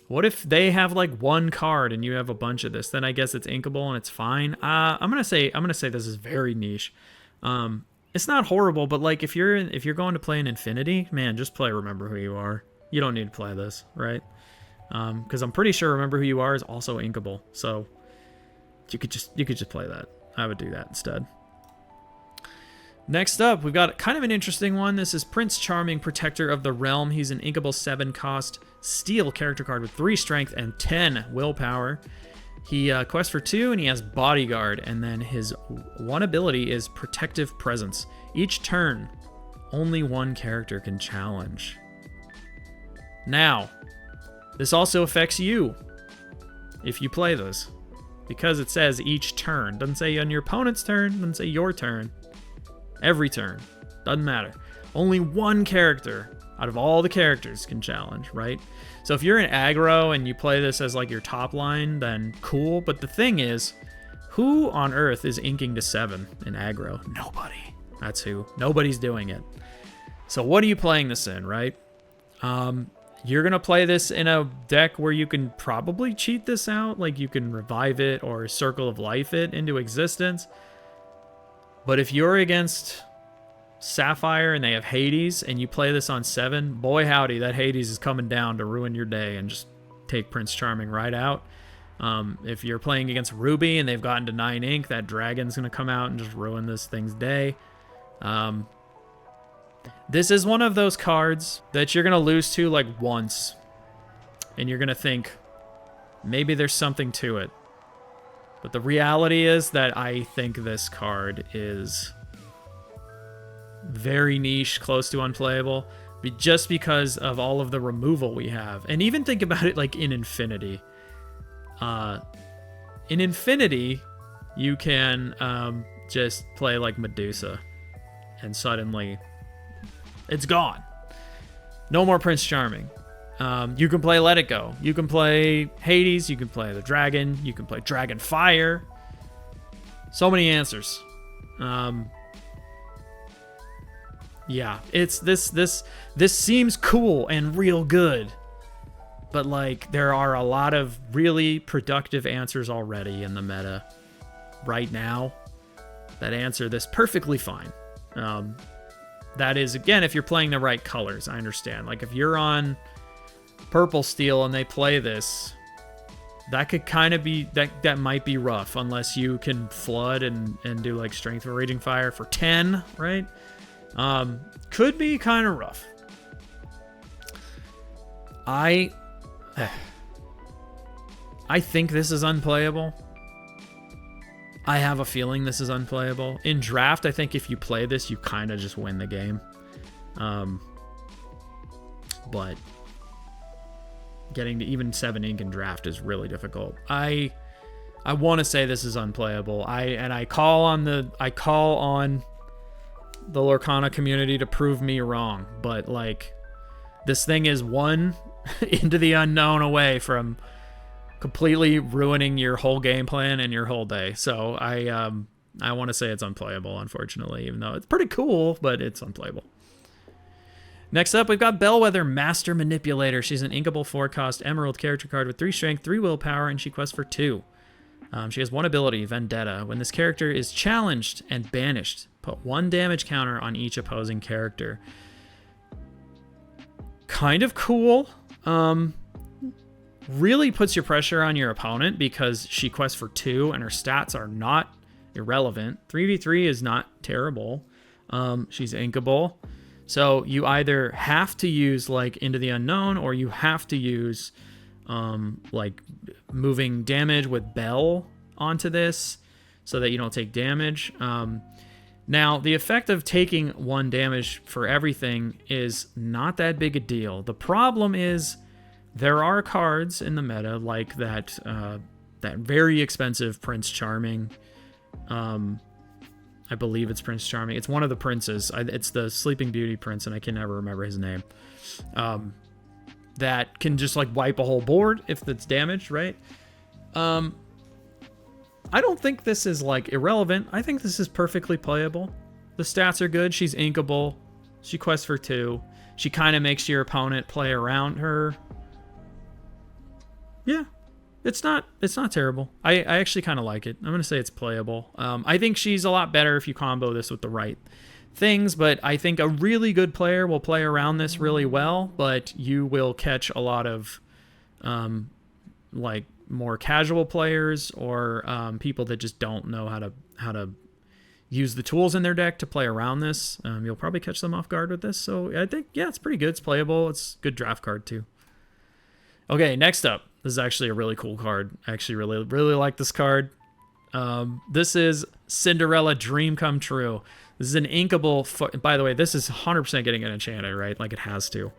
what if they have like 1 card and you have a bunch of this? Then I guess it's inkable and it's fine. I'm gonna say this is very niche. It's not horrible, but like if you're going to play an Infinity, man, just play Remember Who You Are. You don't need to play this, right? Because I'm pretty sure Remember Who You Are is also inkable. So you could just play that. I would do that instead. Next up, we've got kind of an interesting one. This is Prince Charming, Protector of the Realm. He's an inkable 7-cost steel character card with 3 strength and 10 willpower. He quests for 2, and he has Bodyguard, and then his one ability is Protective Presence. Each turn, only one character can challenge. Now, this also affects you if you play this, because it says each turn. Doesn't say on your opponent's turn, doesn't say your turn. Every turn. Doesn't matter. Only one character out of all the characters can challenge, right? So if you're an aggro and you play this as like your top line, then cool. But the thing is, who on earth is inking to 7 in aggro? Nobody. That's who. Nobody's doing it. So what are you playing this in, right? You're going to play this in a deck where you can probably cheat this out. Like you can revive it or Circle of Life it into existence. But if you're against Sapphire and they have Hades and you play this on 7, boy howdy, that Hades is coming down to ruin your day and just take Prince Charming right out. If you're playing against Ruby and they've gotten to 9 ink, that dragon's going to come out and just ruin this thing's day. This is one of those cards that you're going to lose to like once and you're going to think maybe there's something to it. But the reality is that I think this card is very niche, close to unplayable, just because of all of the removal we have. And even think about it like in Infinity. In Infinity, you can just play like Medusa, and suddenly it's gone. No more Prince Charming. You can play Let It Go. You can play Hades. You can play the Dragon. You can play Dragon Fire. So many answers. Yeah, it's this seems cool and real good, but like there are a lot of really productive answers already in the meta right now that answer this perfectly fine. That is, again, if you're playing the right colors. I understand. Like if you're on Purple Steel and they play this, that could kind of be that might be rough unless you can flood and do like Strength of Raging Fire for 10, right? Could be kind of rough. I think this is unplayable. I have a feeling this is unplayable. In draft, I think if you play this, you kind of just win the game. But getting to even 7 ink in draft is really difficult. I want to say this is unplayable. I call on the Lorcana community to prove me wrong, but like this thing is one into the unknown away from completely ruining your whole game plan and your whole day. So I want to say it's unplayable, unfortunately, even though it's pretty cool, but it's unplayable. Next up, we've got Bellwether Master Manipulator. She's an inkable 4-cost emerald character card with 3 strength, 3 willpower, and she quests for 2. She has one ability, Vendetta. When this character is challenged and banished, put 1 damage counter on each opposing character. Kind of cool. Really puts your pressure on your opponent because she quests for 2 and her stats are not irrelevant. 3v3 is not terrible. She's inkable. So you either have to use like Into the Unknown or you have to use like moving damage with Bell onto this so that you don't take damage. Now, the effect of taking 1 damage for everything is not that big a deal. The problem is there are cards in the meta like that that very expensive Prince Charming. I believe it's Prince Charming. It's one of the princes. It's the Sleeping Beauty prince, and I can never remember his name. That can just like wipe a whole board if it's damaged, right? I don't think this is like irrelevant. I think this is perfectly playable. The stats are good. She's inkable. She quests for 2. She kind of makes your opponent play around her. Yeah, it's not terrible. I actually kind of like it. I'm going to say it's playable. I think she's a lot better if you combo this with the right things, but I think a really good player will play around this really well, but you will catch a lot of like more casual players or people that just don't know how to use the tools in their deck to play around this. You'll probably catch them off guard with this. So I think, yeah, it's pretty good. It's playable. It's a good draft card too. Okay, next up. This is actually a really cool card. I actually really like this card. This is Cinderella Dream Come True. This is an inkable. By the way, this is 100% getting an enchanted, right? Like it has to.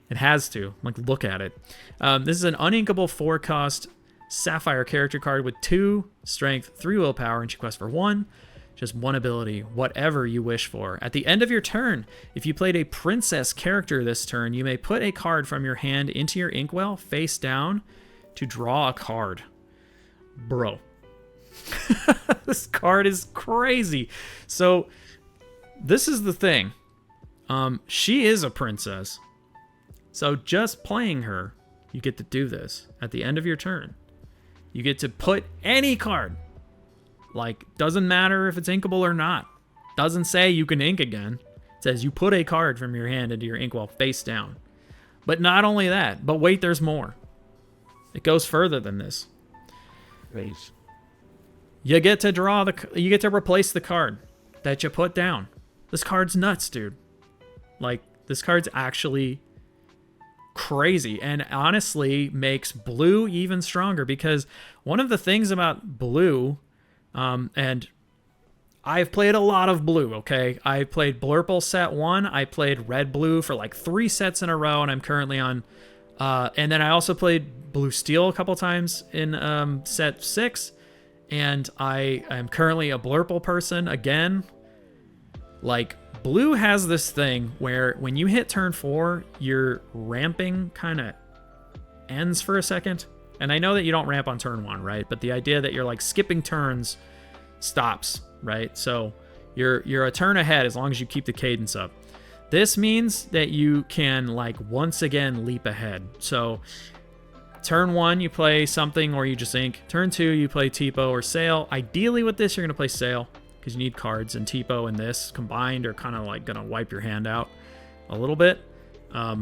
It has to. Like, look at it. This is an uninkable 4-cost Sapphire character card with 2 strength, 3 willpower, and she quests for 1. Just 1 ability, whatever you wish for. At the end of your turn, if you played a princess character this turn, you may put a card from your hand into your inkwell face down to draw a card. Bro. This card is crazy. So, this is the thing. She is a princess. So, just playing her, you get to do this. At the end of your turn, you get to put any card. Like, doesn't matter if it's inkable or not. Doesn't say you can ink again. It says you put a card from your hand into your inkwell face down. But not only that, but wait, there's more. It goes further than this. Please. You get to you get to replace the card that you put down. This card's nuts, dude. Like, this card's actually crazy and honestly makes blue even stronger, because one of the things about blue, and I've played a lot of blue, okay? I played Blurple set 1. I played red-blue for like 3 sets in a row, and I'm currently on... and then I also played Blue Steel a couple times in set 6, and I am currently a Blurple person again. Like, blue has this thing where when you hit turn 4, your ramping kind of ends for a second. And I know that you don't ramp on turn 1, right? But the idea that you're like skipping turns stops, right? So you're a turn ahead as long as you keep the cadence up. This means that you can like once again leap ahead. So turn 1, you play something or you just ink. Turn 2, you play Tipo or Sail. Ideally with this, you're going to play Sail because you need cards, and Tipo and this combined are kind of like going to wipe your hand out a little bit. I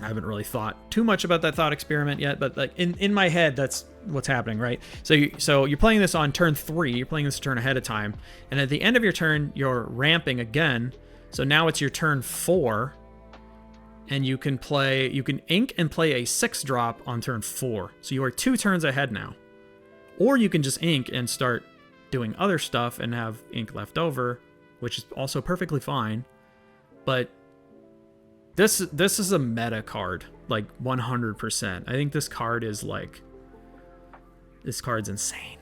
haven't really thought too much about that thought experiment yet, but like in my head, that's what's happening, right? So you're playing this on turn 3, you're playing this turn ahead of time, and at the end of your turn, you're ramping again. So now it's your turn 4, and you can ink and play a 6-drop on turn 4. So you are 2 turns ahead now. Or you can just ink and start doing other stuff and have ink left over, which is also perfectly fine. But this is a meta card, like 100%. I think this card's insane,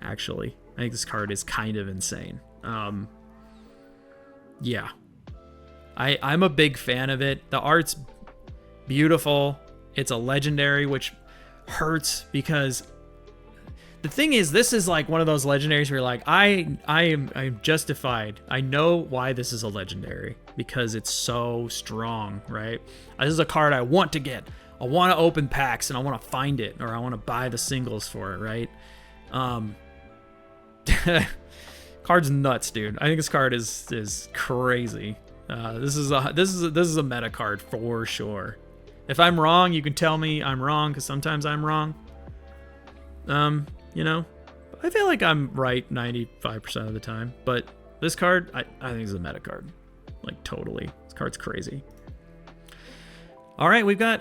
actually. I think this card is kind of insane. Yeah. I'm a big fan of it. The art's beautiful. It's a legendary, which hurts because the thing is, this is like one of those legendaries where you're like, I'm justified. I know why this is a legendary because it's so strong, right? This is a card I want to get. I want to open packs and I want to find it, or I want to buy the singles for it, right? Card's nuts, dude. I think this card is crazy. This is a meta card for sure. If I'm wrong, you can tell me I'm wrong, because sometimes I'm wrong. You know, I feel like I'm right 95% of the time. But this card, I think is a meta card. Like, totally. This card's crazy. All right, we've got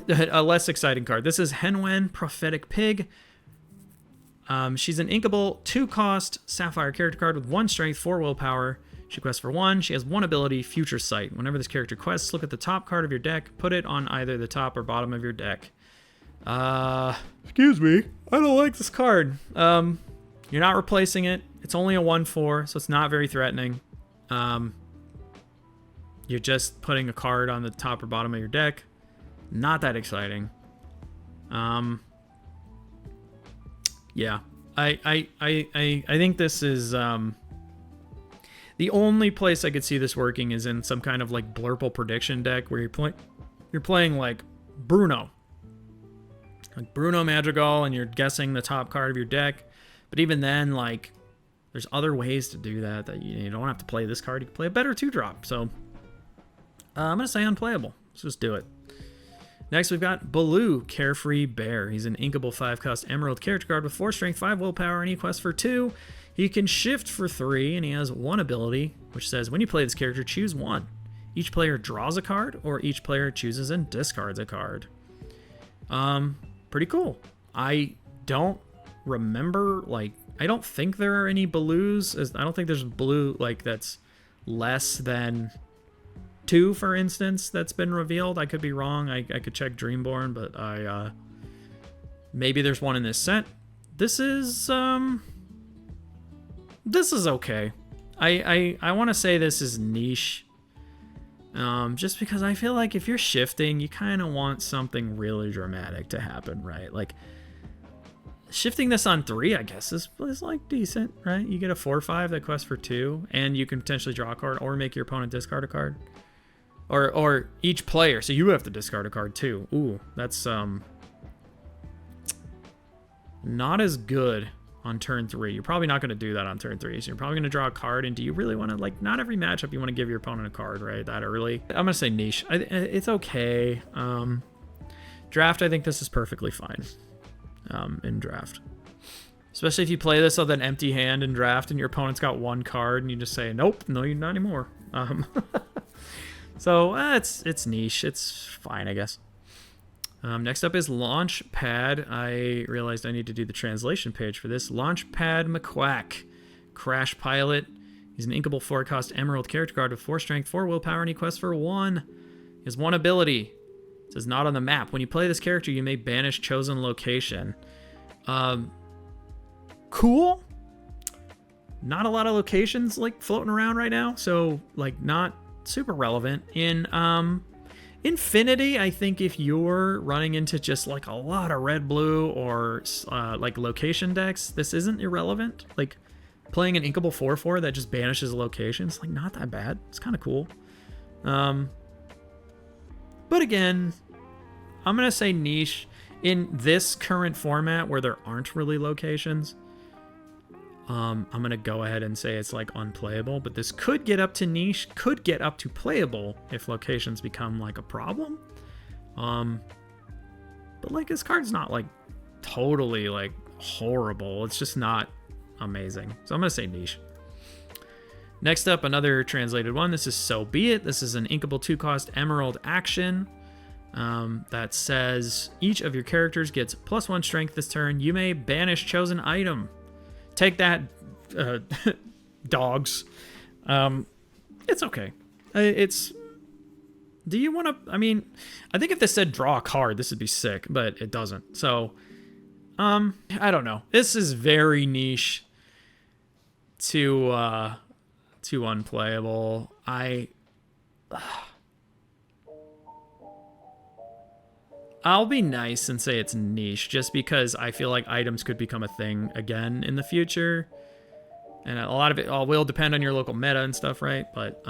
a less exciting card. This is Hen Wen, Prophetic Pig. She's an inkable 2-cost Sapphire character card with 1 strength, 4 willpower. She quests for 1. She has 1 ability, Future Sight. Whenever this character quests, look at the top card of your deck. Put it on either the top or bottom of your deck. Excuse me. I don't like this card. You're not replacing it. It's only a 1/4, so it's not very threatening. You're just putting a card on the top or bottom of your deck. Not that exciting. Yeah. I think this is the only place I could see this working is in some kind of like Blurple prediction deck where you're playing like Bruno Madrigal, and you're guessing the top card of your deck. But even then, like, there's other ways to do that you don't have to play this card. You can play a better 2-drop. So I'm gonna say unplayable. Let's just do it. Next, we've got Baloo, Carefree Bear. He's an inkable 5-cost Emerald character card with 4 strength, 5 willpower, and he quests for 2. He can shift for 3, and he has 1 ability, which says when you play this character, choose 1. Each player draws a card, or each player chooses and discards a card. Pretty cool. I don't remember, like, I don't think there are any Baloos. I don't think there's a Baloo, like, that's less than 2, for instance, that's been revealed. I could be wrong. I could check Dreamborn, but maybe there's one in this set. This is okay. I want to say this is niche. Just because I feel like if you're shifting, you kind of want something really dramatic to happen, right? Like, shifting this on 3, I guess, is like decent, right? You get a 4/5 that quests for 2, and you can potentially draw a card or make your opponent discard a card. Or each player, so you have to discard a card too. Ooh, that's not as good on turn 3. You're probably not going to do that on turn 3. So you're probably going to draw a card, and do you really want to, like, not every matchup you want to give your opponent a card, right? That early. I'm going to say niche. It's okay. Draft, I think this is perfectly fine in draft. Especially if you play this with an empty hand in draft and your opponent's got 1 card and you just say, nope, no, you're not anymore. So it's niche. It's fine, I guess. Next up is Launchpad. I realized I need to do the translation page for this. Launchpad McQuack. Crash Pilot. He's an inkable 4-cost Emerald character card with 4 strength, 4 willpower, and he quests for 1. He has 1 ability. It says not on the map. When you play this character, you may banish chosen location. Cool. Not a lot of locations, like, floating around right now. So, like, not super relevant. In Infinity, I think if you're running into just like a lot of red blue or like location decks, this isn't irrelevant. Like, playing an inkable 4/4 that just banishes a location, it's like not that bad. It's kind of cool. But again, I'm gonna say niche. In this current format where there aren't really locations, I'm going to go ahead and say it's like unplayable, but this could get up to niche, could get up to playable if locations become like a problem. But like this card's not like totally like horrible. It's just not amazing. So I'm going to say niche. Next up, another translated one. This is So Be It. This is an inkable 2-cost Emerald action that says each of your characters gets +1 strength this turn. You may banish chosen item. Take that, dogs. It's okay. It's... Do you want to... I mean, I think if this said draw a card, this would be sick, but it doesn't. So, I don't know. This is very niche to unplayable. I'll be nice and say it's niche just because I feel like items could become a thing again in the future. And a lot of it will depend on your local meta and stuff, right? But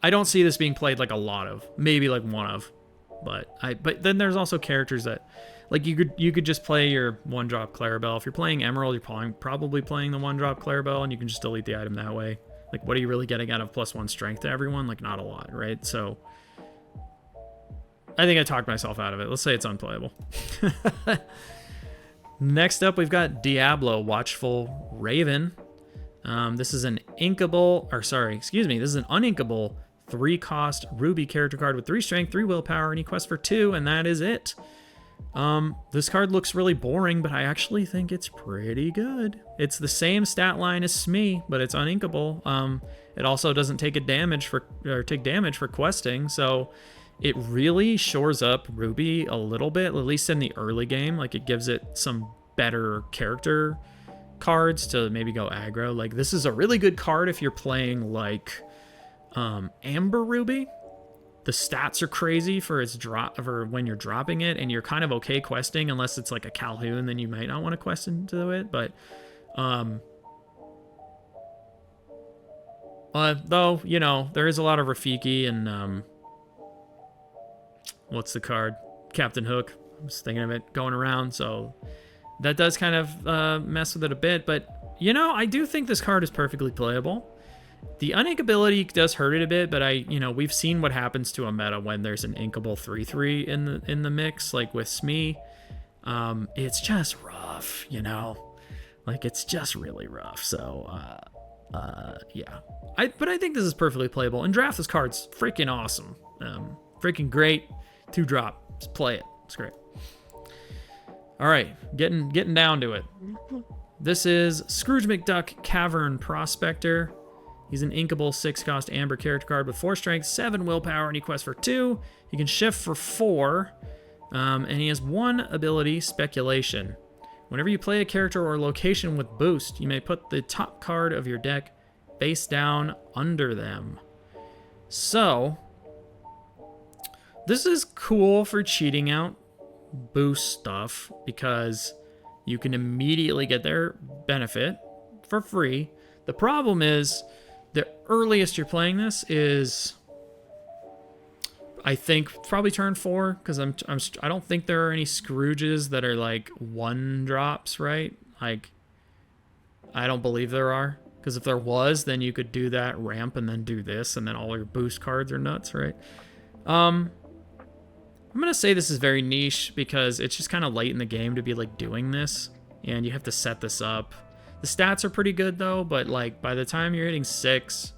I don't see this being played like a lot of, maybe like one of. But then there's also characters that like you could just play your 1-drop Clarabelle. If you're playing Emerald, you're probably playing the 1-drop Clarabelle and you can just delete the item that way. Like, what are you really getting out of +1 strength to everyone? Like, not a lot, right? So I think I talked myself out of it. Let's say it's unplayable. Next up, we've got Diablo, Watchful Raven. This is an inkable, this is an uninkable 3-cost Ruby character card with 3 strength, 3 willpower, and he quests for 2, and that is it. This card looks really boring, but I actually think it's pretty good. It's the same stat line as Smee, but it's uninkable. It also doesn't take damage for questing, so it really shores up Ruby a little bit, at least in the early game. Like, it gives it some better character cards to maybe go aggro. Like, this is a really good card if you're playing, like, Amber Ruby. The stats are crazy for its drop, for when you're dropping it, and you're kind of okay questing, unless it's like a Calhoun, then you might not want to quest into it. But, though, you know, there is a lot of Rafiki and, what's the card? Captain Hook. I was thinking of it going around, so that does kind of mess with it a bit. But, you know, I do think this card is perfectly playable. The unink ability does hurt it a bit, but we've seen what happens to a meta when there's an inkable 3/3 in the mix, like with Smee. It's just rough, like it's just really rough. So yeah, but I think this is perfectly playable. And draft this card's freaking awesome, freaking great. 2-drop, just play it. It's great. All right, getting down to it. This is Scrooge McDuck Cavern Prospector. He's an inkable 6-cost amber character card with 4 strength, 7 willpower, and he quests for 2. He can shift for 4, and he has 1 ability, Speculation. Whenever you play a character or location with boost, you may put the top card of your deck face down under them. So, this is cool for cheating out boost stuff because you can immediately get their benefit for free. The problem is, the earliest you're playing this is, I think, probably turn 4, because I don't think there are any Scrooges that are like 1-drops, right? Like, I don't believe there are, because if there was, then you could do that ramp and then do this, and then all your boost cards are nuts, right? I'm gonna say this is very niche because it's just kind of late in the game to be like doing this, and you have to set this up. The stats are pretty good though, but like by the time you're hitting 6,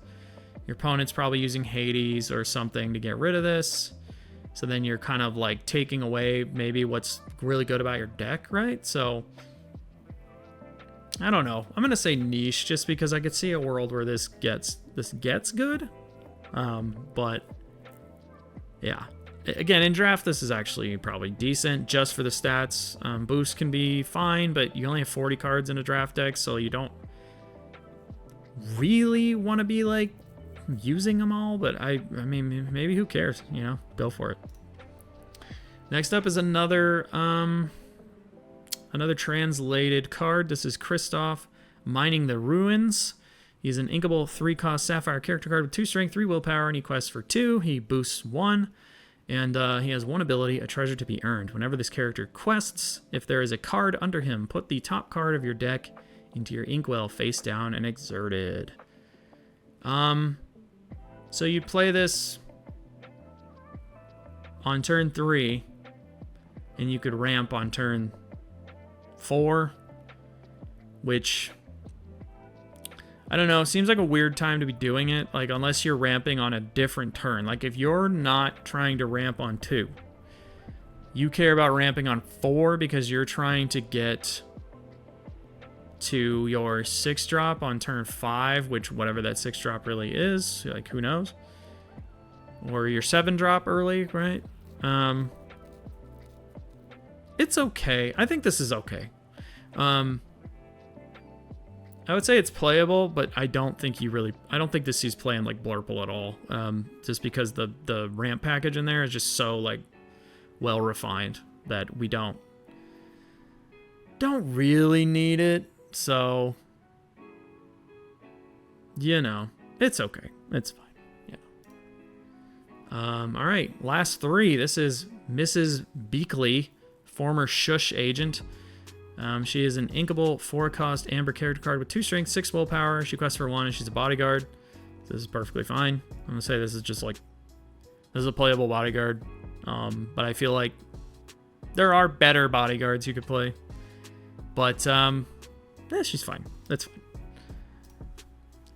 your opponent's probably using Hades or something to get rid of this. So then you're kind of like taking away maybe what's really good about your deck, right? So I don't know. I'm gonna say niche just because I could see a world where this gets good. But yeah. Again, in draft, this is actually probably decent just for the stats. Boost can be fine, but you only have 40 cards in a draft deck, so you don't really want to be like using them all. But I mean, maybe who cares? Go for it. Next up is another translated card. This is Kristoff, Mining the Ruins. He's an inkable 3-cost Sapphire character card with 2 strength, 3 willpower, and he quests for 2. He boosts 1. And he has 1 ability, a treasure to be earned. Whenever this character quests, if there is a card under him, put the top card of your deck into your inkwell face down and exerted. So you play this on turn 3, and you could ramp on turn 4, which, I don't know, seems like a weird time to be doing it, like unless you're ramping on a different turn. Like if you're not trying to ramp on 2, you care about ramping on 4 because you're trying to get to your 6-drop on turn 5, which whatever that 6-drop really is, like who knows? Or your 7-drop early, right? It's okay. I think this is okay. I would say it's playable, but I don't think this is playing like Blurple at all. Just because the ramp package in there is just so like well refined that we don't really need it. So it's okay. It's fine. Yeah. All right, last 3. This is Mrs. Beakley, former Shush agent. She is an inkable 4-cost amber character card with 2 strength, 6 willpower. She quests for 1, and she's a bodyguard. So this is perfectly fine. I'm gonna say this is a playable bodyguard. But I feel like there are better bodyguards you could play. But she's fine. That's fine.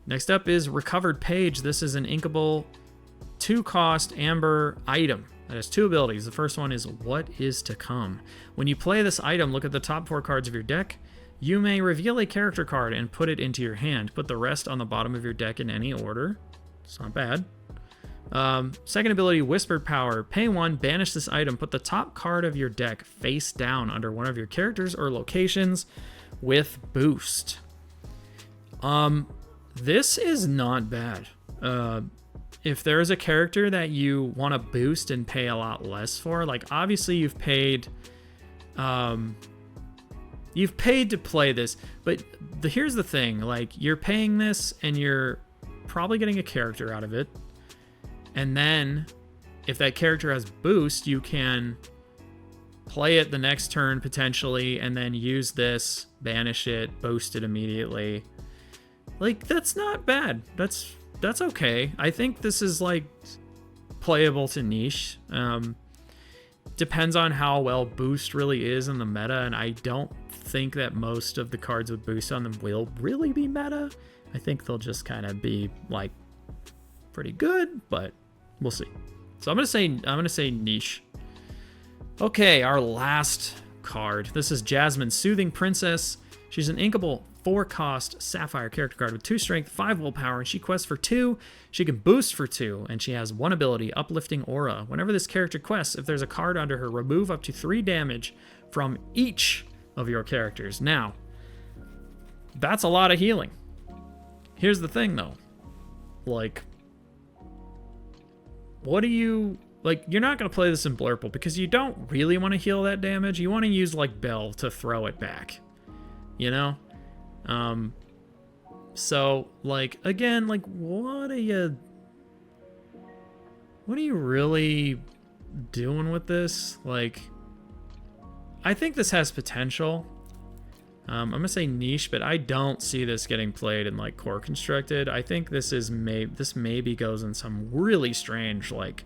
Next up is Recovered Page. This is an inkable 2-cost amber item. It has 2 abilities. The first one is What Is to Come. When you play this item, look at the top 4 cards of your deck. You may reveal a character card and put it into your hand. Put the rest on the bottom of your deck in any order. It's not bad. Second ability, Whispered Power. Pay 1, banish this item. Put the top card of your deck face down under one of your characters or locations with boost. This is not bad. If there is a character that you want to boost and pay a lot less for, like obviously you've paid to play this, but here's the thing, like you're paying this and you're probably getting a character out of it. And then if that character has boost, you can play it the next turn potentially, and then use this, banish it, boost it immediately. like, that's not bad. That's okay. I think this is, like, playable to niche. Depends on how well boost really is in the meta, and I don't think that most of the cards with boost on them will really be meta. I think they'll just kind of be, like, pretty good, but we'll see. So I'm gonna say niche. Okay, our last card. This is Jasmine, Soothing Princess. She's an inkable 4-cost Sapphire character card with 2 strength, 5 willpower, and she quests for 2. She can boost for 2, and she has 1 ability, Uplifting Aura. Whenever this character quests, if there's a card under her, remove up to 3 damage from each of your characters. Now, that's a lot of healing. Here's the thing, though. Like, what do you... Like, you're not going to play this in Blurple because you don't really want to heal that damage. You want to use, like, Bell to throw it back. You know? So, like, again, like, what are you really doing with this? Like, I think this has potential. I'm going to say niche, but I don't see this getting played in, like, core constructed. I think this maybe goes in some really strange, like,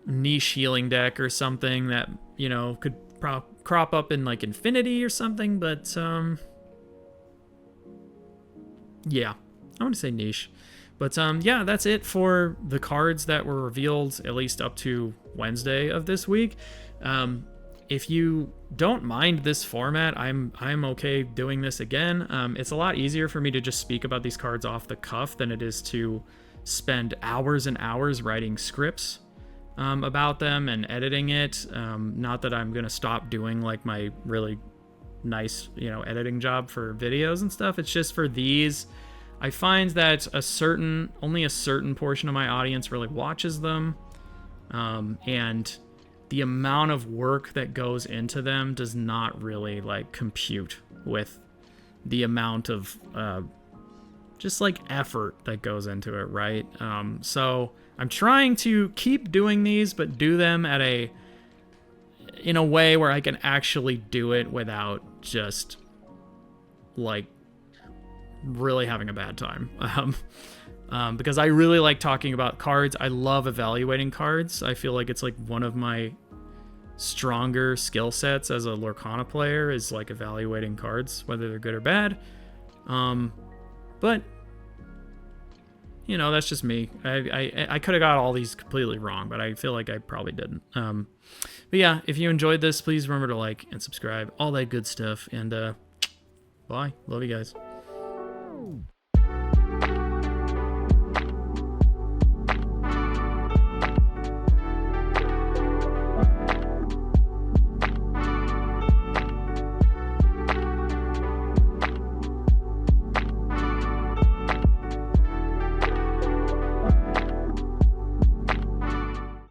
niche healing deck or something that, you know, could crop up in, like, Infinity or something, but, yeah, I want to say niche. But, yeah, that's it for the cards that were revealed, at least up to Wednesday of this week. If you don't mind this format, I'm okay doing this again. It's a lot easier for me to just speak about these cards off the cuff than it is to spend hours and hours writing scripts about them and editing it. Not that I'm gonna stop doing, like, my really nice, you know, editing job for videos and stuff. It's just for these, I find that only a certain portion of my audience really watches them, and the amount of work that goes into them does not really, like, compute with the amount of just, like, effort that goes into it, right? So I'm trying to keep doing these, but do them in a way where I can actually do it without just, like, really having a bad time. Because I really like talking about cards. I love evaluating cards. I feel like it's, like, one of my stronger skill sets as a Lorcana player is, like, evaluating cards, whether they're good or bad. But, you know, that's just me. I could have got all these completely wrong, but I feel like I probably didn't. But yeah, if you enjoyed this, please remember to like and subscribe, all that good stuff. And bye. Love you guys.